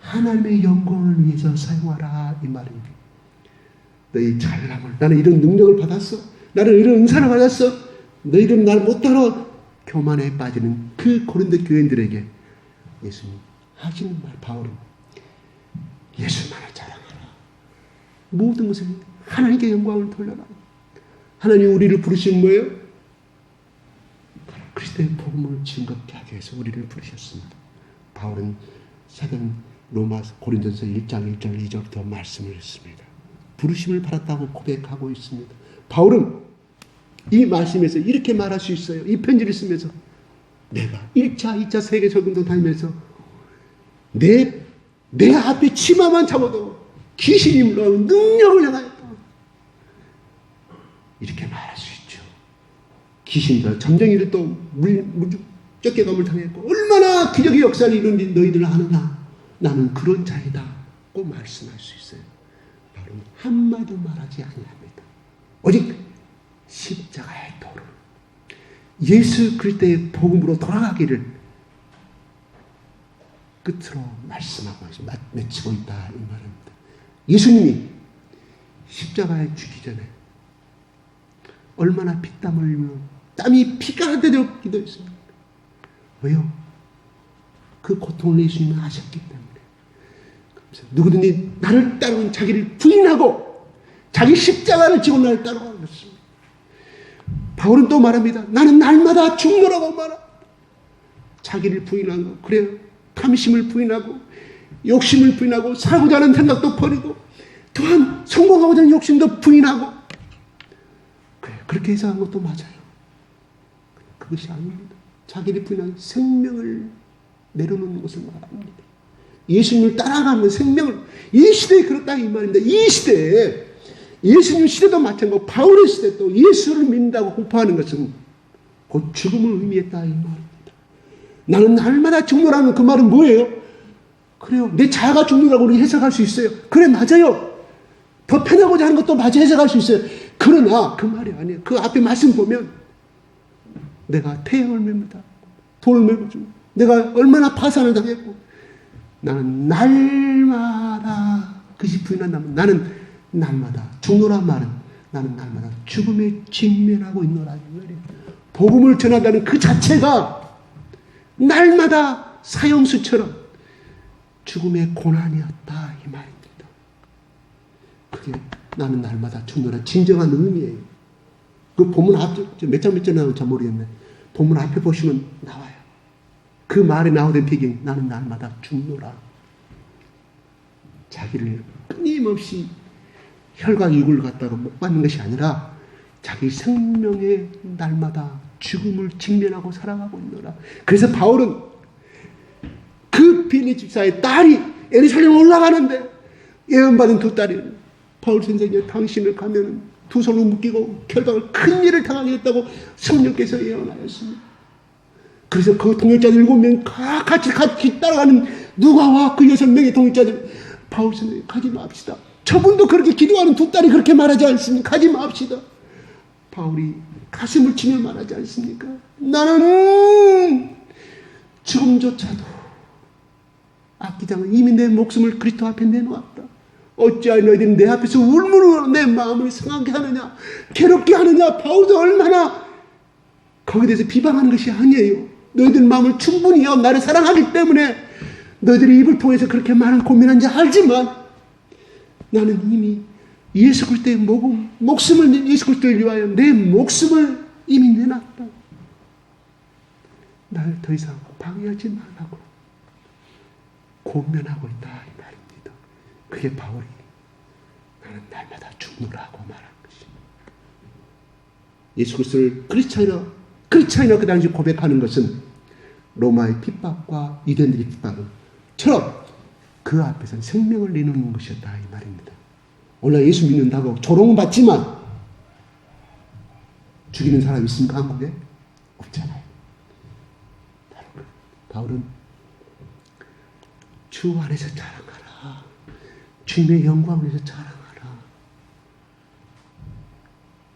하나님의 영광을 위해서 사용하라 이 말입니다. 너희 잘남을, 나는 이런 능력을 받았어, 나는 이런 은사를 받았어, 너희들은 날 못 따라 교만에 빠지는 그 고린도 교인들에게 예수님 하시는 말, 바울은 예수만을 자랑하라. 모든 것을 하나님께 영광을 돌려라. 하나님 우리를 부르신 뭐예요? 그리스도의 복음을 증거케 하기 위해서 우리를 부르셨습니다. 바울은 사도 로마 고린도서 1장 1절 2절부터 말씀을 했습니다. 부르심을 받았다고 고백하고 있습니다. 바울은 이 말씀에서 이렇게 말할 수 있어요. 이 편지를 쓰면서 내가 1차, 2차 세계 적응도 다니면서 내 앞에 치마만 잡아도 귀신이 물러가고 능력을 행하였다. 이렇게 말할 수 있죠. 귀신들, 점쟁이들 또 쫓겨감을 당했고 얼마나 기적의 역사를 이룬 너희들 아느냐. 나는 그런 자이다. 고 말씀할 수 있어요. 바로 한마디도 말하지 아니합니다. 오직 십자가의 도를, 예수 그리스도의 복음으로 돌아가기를 끝으로 말씀하고 맺히고 있다 이 말입니다. 예수님이 십자가에 죽기 전에 얼마나 피땀 흘리며 땀이 피가 되도록 기도했습니다. 왜요? 그 고통을 예수님이 하셨기 때문에. 누구든지 나를 따르는 자기를 부인하고 자기 십자가를 지고 나를 따라가고 있습니다. 바울은 또 말합니다. 나는 날마다 죽노라고 말합니다. 자기를 부인하고, 그래요. 탐심을 부인하고, 욕심을 부인하고, 살고자 하는 생각도 버리고, 또한 성공하고자 하는 욕심도 부인하고. 그래요. 그렇게 해석한 것도 맞아요. 그것이 아닙니다. 자기를 부인하고 생명을 내려놓는 것을 말합니다. 예수님을 따라가면 생명을, 이 시대에 그렇다 이 말입니다. 이 시대에, 예수님 시대도 마찬가지고 바울의 시대도 예수를 믿는다고 공포하는 것은 곧 죽음을 의미했다 이 말입니다. 나는 날마다 죽노라는 그 말은 뭐예요? 그래요. 내 자아가 죽노라고 우리 해석할 수 있어요. 그래, 맞아요. 더 편하고자 하는 것도 맞아 해석할 수 있어요. 그러나 그 말이 아니에요. 그 앞에 말씀 보면 내가 태양을 맵니다. 돌을 메고 내가 얼마나 파산을 당했고 나는 날마다 그것이 부인한다면 나는 날마다 죽노란 말은 나는 날마다 죽음에 직면하고 있노라. 복음을 전한다는 그 자체가 날마다 사형수처럼 죽음의 고난이었다 이 말입니다. 그게 나는 날마다 죽노란 진정한 의미예요. 그 본문 앞에 몇 장 나오는지 잘 모르겠네. 본문 앞에 보시면 나와요. 그 말에 나오던 배경이 나는 날마다 죽노라. 자기를 끊임없이 혈과 육을 갖다가 못 받는 것이 아니라 자기 생명에 날마다 죽음을 직면하고 살아가고 있노라. 그래서 바울은 그 빌리 집사의 딸이 예루살렘 올라가는데 예언받은 두 딸이 바울 선생님 당신을 가면 두 손을 묶이고 결박을 큰 일을 당하게 했다고 성령께서 예언하였습니다. 그래서 그 동역자들 7명 같이 따라가는 누가와 그 6명의 동역자들 바울 선생님 가지 맙시다. 저분도 그렇게 기도하는 두 딸이 그렇게 말하지 않습니까? 가지 맙시다. 바울이 가슴을 치며 말하지 않습니까? 나는 지금조차도 아끼지 않은 이미 내 목숨을 그리스도 앞에 내놓았다. 어찌하여 너희들은 내 앞에서 울므로 내 마음을 상하게 하느냐 괴롭게 하느냐. 바울도 얼마나 거기에 대해서 비방하는 것이 아니에요. 너희들 마음을 충분히 나를 사랑하기 때문에 너희들이 입을 통해서 그렇게 많은 고민한지 알지만 나는 이미 예수 그리스도의 목숨을 예수 그리스도를 위하여 내 목숨을 이미 내놨다. 나를 더 이상 방해하지 말라고 고면하고 있다 이 말입니다. 그게 바울이 나는 날마다 죽노라고 말한 것입니다. 예수 그리스도를 크리스찬이라 그 당시 고백하는 것은 로마의 핍박과 유대인들의 핍박처럼 그 앞에서는 생명을 내놓는 것이었다 이 말입니다. 원래 예수 믿는다고 조롱은 받지만 죽이는 사람이 있습니까? 한국에? 없잖아요. 바울은 주 안에서 자랑하라. 주님의 영광에서 자랑하라.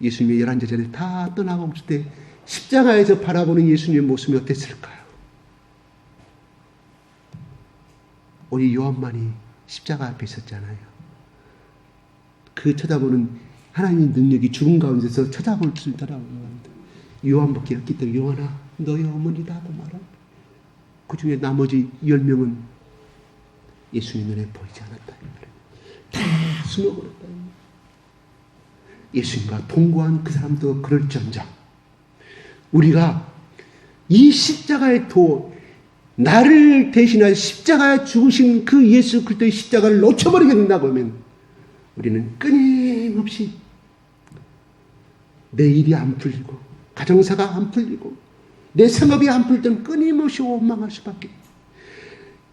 예수님의 11제자들이 다 떠나고 없을 때 십자가에서 바라보는 예수님의 모습이 어땠을까요? 우리 요한만이 십자가 앞에 있었잖아요. 그 쳐다보는 하나님의 능력이 죽음 가운데서 쳐다볼 수 있다라고 합니다. 요한밖에 없기 때문에 요한아 너의 어머니다 하고 말합니다. 그 중에 나머지 10명은 예수님 눈에 보이지 않았다. 다 숨어버렸다. 예수님과 동거한 그 사람도 그럴지언정 우리가 이 십자가의 도 나를 대신하여 십자가에 죽으신 그 예수 그리스도의 십자가를 놓쳐버리게 된다고 하면 우리는 끊임없이 내 일이 안 풀리고 가정사가 안 풀리고 내 생업이 안 풀릴 때는 끊임없이 원망할 수밖에.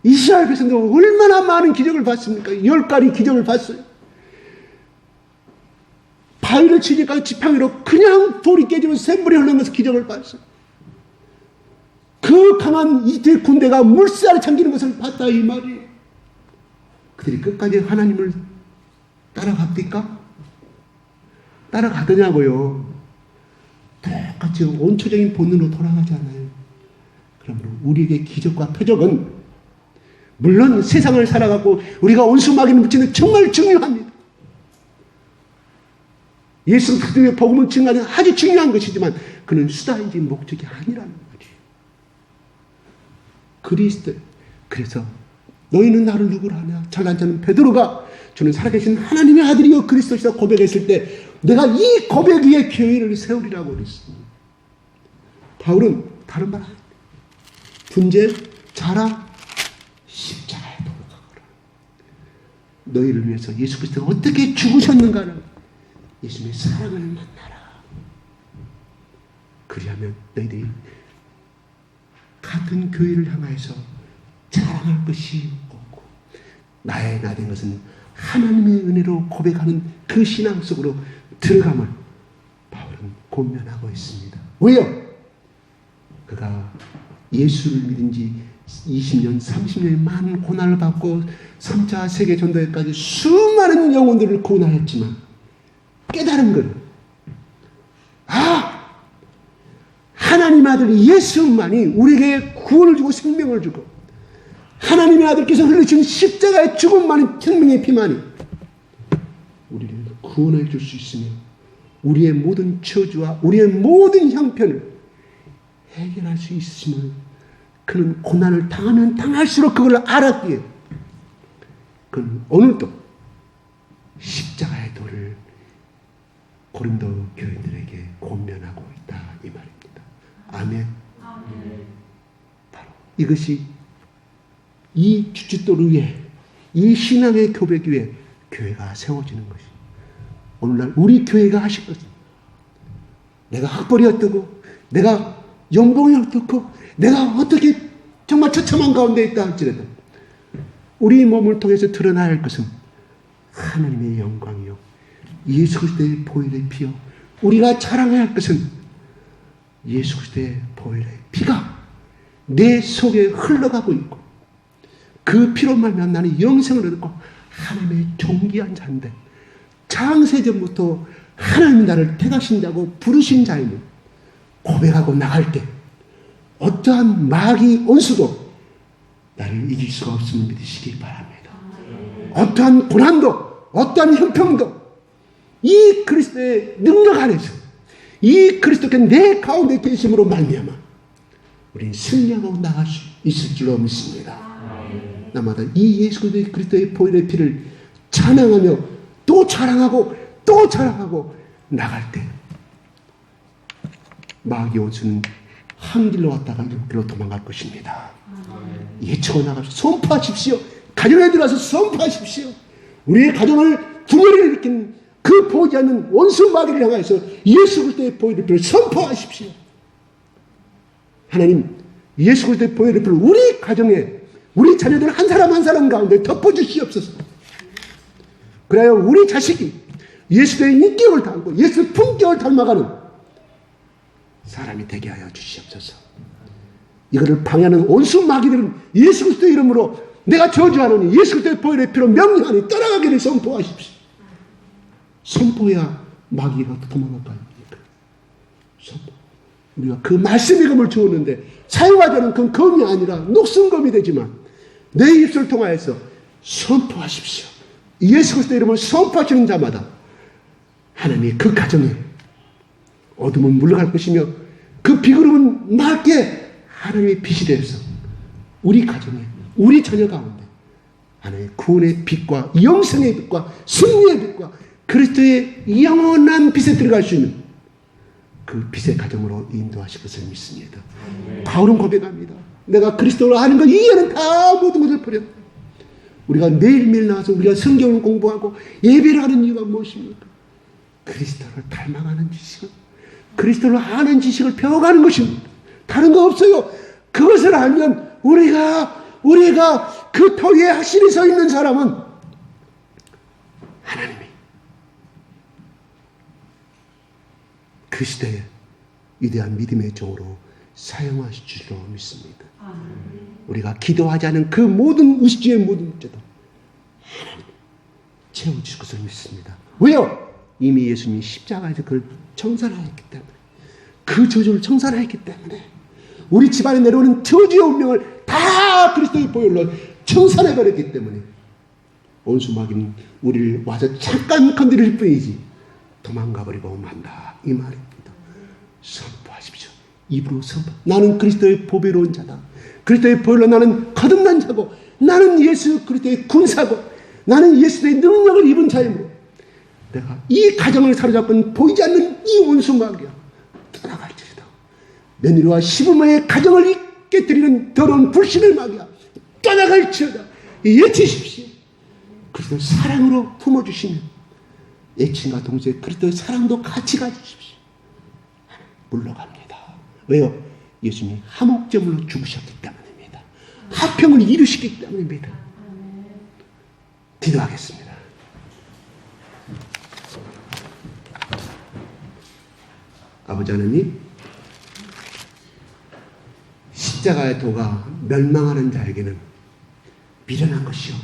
이스라엘 백성들 얼마나 많은 기적을 봤습니까? 10가지 기적을 봤어요. 바위를 치니까 지팡이로 그냥 돌이 깨지면서 샘물이 흘러가면서 기적을 봤어요. 그 강한 이스라엘 군대가 물살에 잠기는 것을 봤다 이 말이에요. 그들이 끝까지 하나님을 따라갑니까? 따라가더냐고요. 똑같이 원초적인 본능으로 돌아가지 않아요. 그러므로 우리에게 기적과 표적은 물론 세상을 살아가고 우리가 원수마귀를 묻히는 정말 중요합니다. 예수 그리스도의 복음을 증거하는 아주 중요한 것이지만 그는 수단이지 목적이 아니라는 말이에요. 그리스도. 그래서 너희는 나를 누구라 하냐? 잘난 자는 베드로가 저는 살아계신 하나님의 아들이요 그리스도시라 고백했을 때 내가 이 고백 위에 교회를 세우리라고 그랬습니다. 바울은 다른 말 아닙니다. 분재, 자랑, 십자가에 돌아가거라. 너희를 위해서 예수 그리스도가 어떻게 죽으셨는가를 예수님의 사랑을 만나라. 그리하면 너희들이 같은 교회를 향하여서 자랑할 것이 없고 나의 나 된 것은 하나님의 은혜로 고백하는 그 신앙 속으로 들어감을 바울은 권면하고 있습니다. 왜요? 그가 예수를 믿은 지 20년, 30년의 많은 고난을 받고 3차 세계 전도회까지 수많은 영혼들을 구원하였지만 깨달은 건 하나님의 아들 예수만이 우리에게 구원을 주고 생명을 주고 하나님의 아들께서 흘리신 십자가의 죽음만이 생명의 피만이 우리를 구원해 줄 수 있으며 우리의 모든 저주와 우리의 모든 형편을 해결할 수 있으면 그는 고난을 당하면 당할수록 그걸 알았기에 그는 오늘도 십자가의 도를 고린도 교인들에게 권면하고 있다 이 말입니다. 아멘. 바로 이것이 이 주춧돌 위에 이 신앙의 교백 위에 교회가 세워지는 것이 오늘날 우리 교회가 하실 것은 내가 학벌이 어떻고 내가 연봉이 어떻고 내가 어떻게 정말 처참한 가운데 있다 할지라도 우리 몸을 통해서 드러나야 할 것은 하나님의 영광이요 예수 그리스도의 보혈의 피요 우리가 자랑해야 할 것은 예수 그리스도의 보혈의 피가 내 속에 흘러가고 있고 그 피로 말미암아 나는 영생을 얻고 하나님의 존귀한 자인데 창세전부터 하나님 나를 택하신 자고 부르신 자임을 고백하고 나갈 때 어떠한 마귀 온수도 나를 이길 수가 없음을 믿으시기 바랍니다. 어떠한 고난도 어떠한 형평도 이 그리스도의 능력 안에서 이 그리스도께 내 가운데 계심으로 말미암아 우리는 승리하고 나갈 수 있을 줄로 믿습니다. 나마다 이 예수 그리스도의 보혈의 피를 찬양하며 또 자랑하고 또 자랑하고 나갈 때 마귀 원수는 한 길로 왔다가 육 길로 도망갈 것입니다. 예측어 나가서 선포하십시오. 가정에 들어와서 선포하십시오. 우리의 가정을 분열을 일으킨 그 보지 않는 원수 마귀를 향해서 예수 그리스도의 보혈의 피를 선포하십시오. 하나님 예수 그리스도의 보혈의 피를 우리 가정에 우리 자녀들 한 사람 한 사람 가운데 덮어주시옵소서. 그래야 우리 자식이 예수의 인격을 닮고 예수의 품격을 닮아가는 사람이 되게 하여 주시옵소서. 이거를 방해하는 온수 마귀들은 예수 그리스도의 이름으로 내가 저주하노니 예수 그리스도의 보혈의 피로 명령하니 떠나가기를 선포하십시오. 선포해야 마귀가 도망갈 거 아닙니까? 선포. 우리가 그 말씀의 검을 주었는데 사용하자는 그건 검이 아니라 녹슨검이 되지만 내 입술을 통하여서 선포하십시오. 예수 그리스도의 이름을 선포하시는 자마다 하나님이 그 가정에 어둠은 물러갈 것이며 그 비구름은 맑게 하나님의 빛이 되어서 우리 가정에 우리 자녀 가운데 하나님의 구원의 빛과 영생의 빛과 승리의 빛과 그리스도의 영원한 빛에 들어갈 수 있는 그 빛의 가정으로 인도하실 것을 믿습니다. 바울은 고백합니다. 내가 그리스도를 아는 것 이외에는 다 모든 것을 버렸다. 우리가 매일매일 나와서 우리가 성경을 공부하고 예배를 하는 이유가 무엇입니까? 그리스도를 닮아가는 지식은 그리스도를 아는 지식을 배워가는 것입니다. 다른 거 없어요. 그것을 알면 우리가 그 터 위에 확실히 서 있는 사람은 하나님이 그 시대에 위대한 믿음의 종으로 사용하실 줄로 믿습니다. 우리가 기도하지 않은 그 모든 의식주의 모든 문제도 하나님 채워주실 것을 믿습니다. 왜요? 이미 예수님이 십자가에서 그걸 청산하였기 때문에 그 저주를 청산하였기 때문에 우리 집안에 내려오는 저주의 운명을 다 그리스도의 보혈로 청산해버렸기 때문에 온수 마귀는 우리를 와서 잠깐 건드릴 뿐이지 도망가버리고 만다 이 말입니다. 선포하십시오. 입으로 선포. 나는 그리스도의 보배로운 자다. 그리스도의 보혈로 나는 거듭난 자고 나는 예수 그리스도의 군사고 나는 예수의 능력을 입은 자이므로 내가 이 가정을 사로잡은 보이지 않는 이 원수 마귀야 떠나갈지리다. 며느리와 시부모의 가정을 깨뜨리는 더러운 불신의 마귀야 떠나갈지어다. 예치십시오. 그리스도의 사랑으로 품어주시면 애친과 동시에 그리스도의 사랑도 같이 가지십시오. 물러갑니다. 왜요? 예수님이 화목제물로 죽으셨기 때문입니다. 화평을 이루시기 때문입니다. 기도하겠습니다. 아버지 하나님, 십자가의 도가 멸망하는 자에게는 미련한 것이요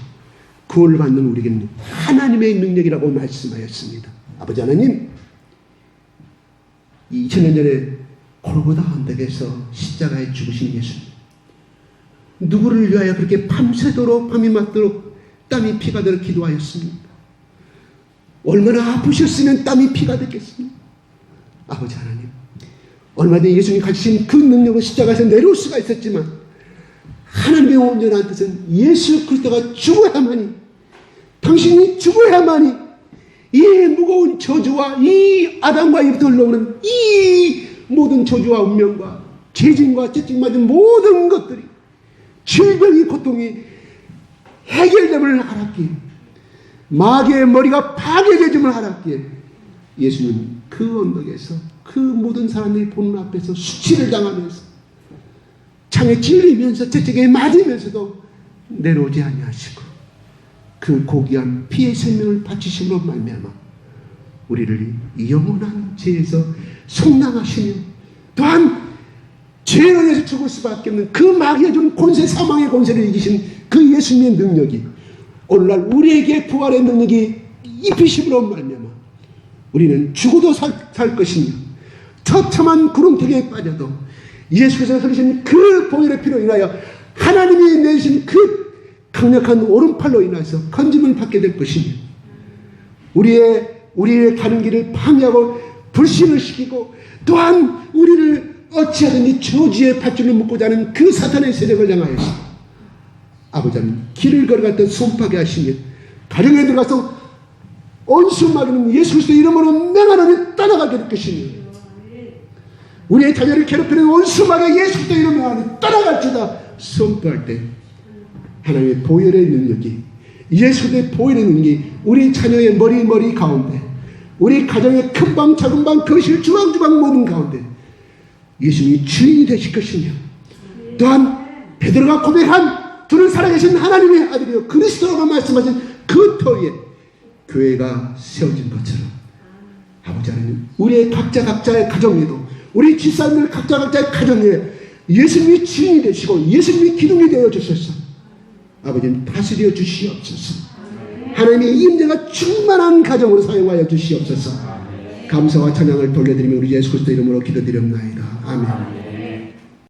구원을 받는 우리에게는 하나님의 능력이라고 말씀하였습니다. 아버지 하나님, 2000년 전에 골고다 언덕에서 십자가에 죽으신 예수님. 누구를 위하여 그렇게 밤새도록 밤이 맞도록 땀이 피가 되도록 기도하였습니까? 얼마나 아프셨으면 땀이 피가 됐겠습니까? 아버지 하나님, 얼마든지 예수님 가지신 그 능력을 십자가에서 내려올 수가 있었지만 하나님의 온전한 뜻은 예수 그리스도가 죽어야만이, 당신이 죽어야만이 이 무거운 저주와 이 아담과 이부터 흘러오는 이 모든 저주와 운명과 죄짐과 채찍맞은 모든 것들이, 질병이, 고통이 해결됨을 하랍기에, 마귀의 머리가 파괴되짐을 하랍기에 예수는 그 언덕에서 그 모든 사람들이 보는 앞에서 수치를 당하면서 창에 찔리면서 채찍에 맞으면서도 내려오지 아니하시고 그 고귀한 피의 생명을 바치심으로 말미암아 우리를 영원한 죄에서 속량하시며, 또한 죄로 인해서 죽을 수밖에 없는 그 마귀의 준 권세, 사망의 권세를 이기신 그 예수님의 능력이 오늘날 우리에게 부활의 능력이 입히심으로 말미암아 우리는 죽어도 살 것이며, 처참한 구름턱에 빠져도 예수께서 흘리신 그 보혈의 피로 인하여 하나님이 내신 그 강력한 오른팔로 인해서 건짐을 받게 될 것이며, 우리의 가는 길을 방해하고 불신을 시키고, 또한 우리를 어찌하든지 저주의 밧줄로 묶고자 하는 그 사탄의 세력을 향하여서 아버지 하나님, 길을 걸어갈 때 손파게 하시며, 가정에 들어가서 원수마귀는 예수 그리스도 이름으로 맹하노니 떠나가게 될 것이며, 우리의 자녀를 괴롭히는 원수마귀 예수 그리스도 이름으로 맹하노니 떠나갈지다 선포할 때 하나님의 보혈의 능력이, 예수 그리스도의 보혈의 능력이 우리 자녀의 머리 가운데, 우리 가정의 큰방 작은방 거실 주방주방 모든 가운데 예수님이 주인이 되실 것이며, 또한 베드로가 고백한 주를 살아계신 하나님의 아들이요 그리스도라고 말씀하신 그 터위에 교회가 세워진 것처럼 아버지 하나님, 우리의 각자의 가정에도, 우리 집사님들 각자의 가정에 예수님이 주인이 되시고 예수님이 기둥이 되어 주셔서 아버지는 다스려 주시옵소서. 하나님의 임재가 충만한 가정으로 사용하여 주시옵소서. 감사와 찬양을 돌려드리며 우리 예수 그리스도 이름으로 기도드립나이다. 아멘.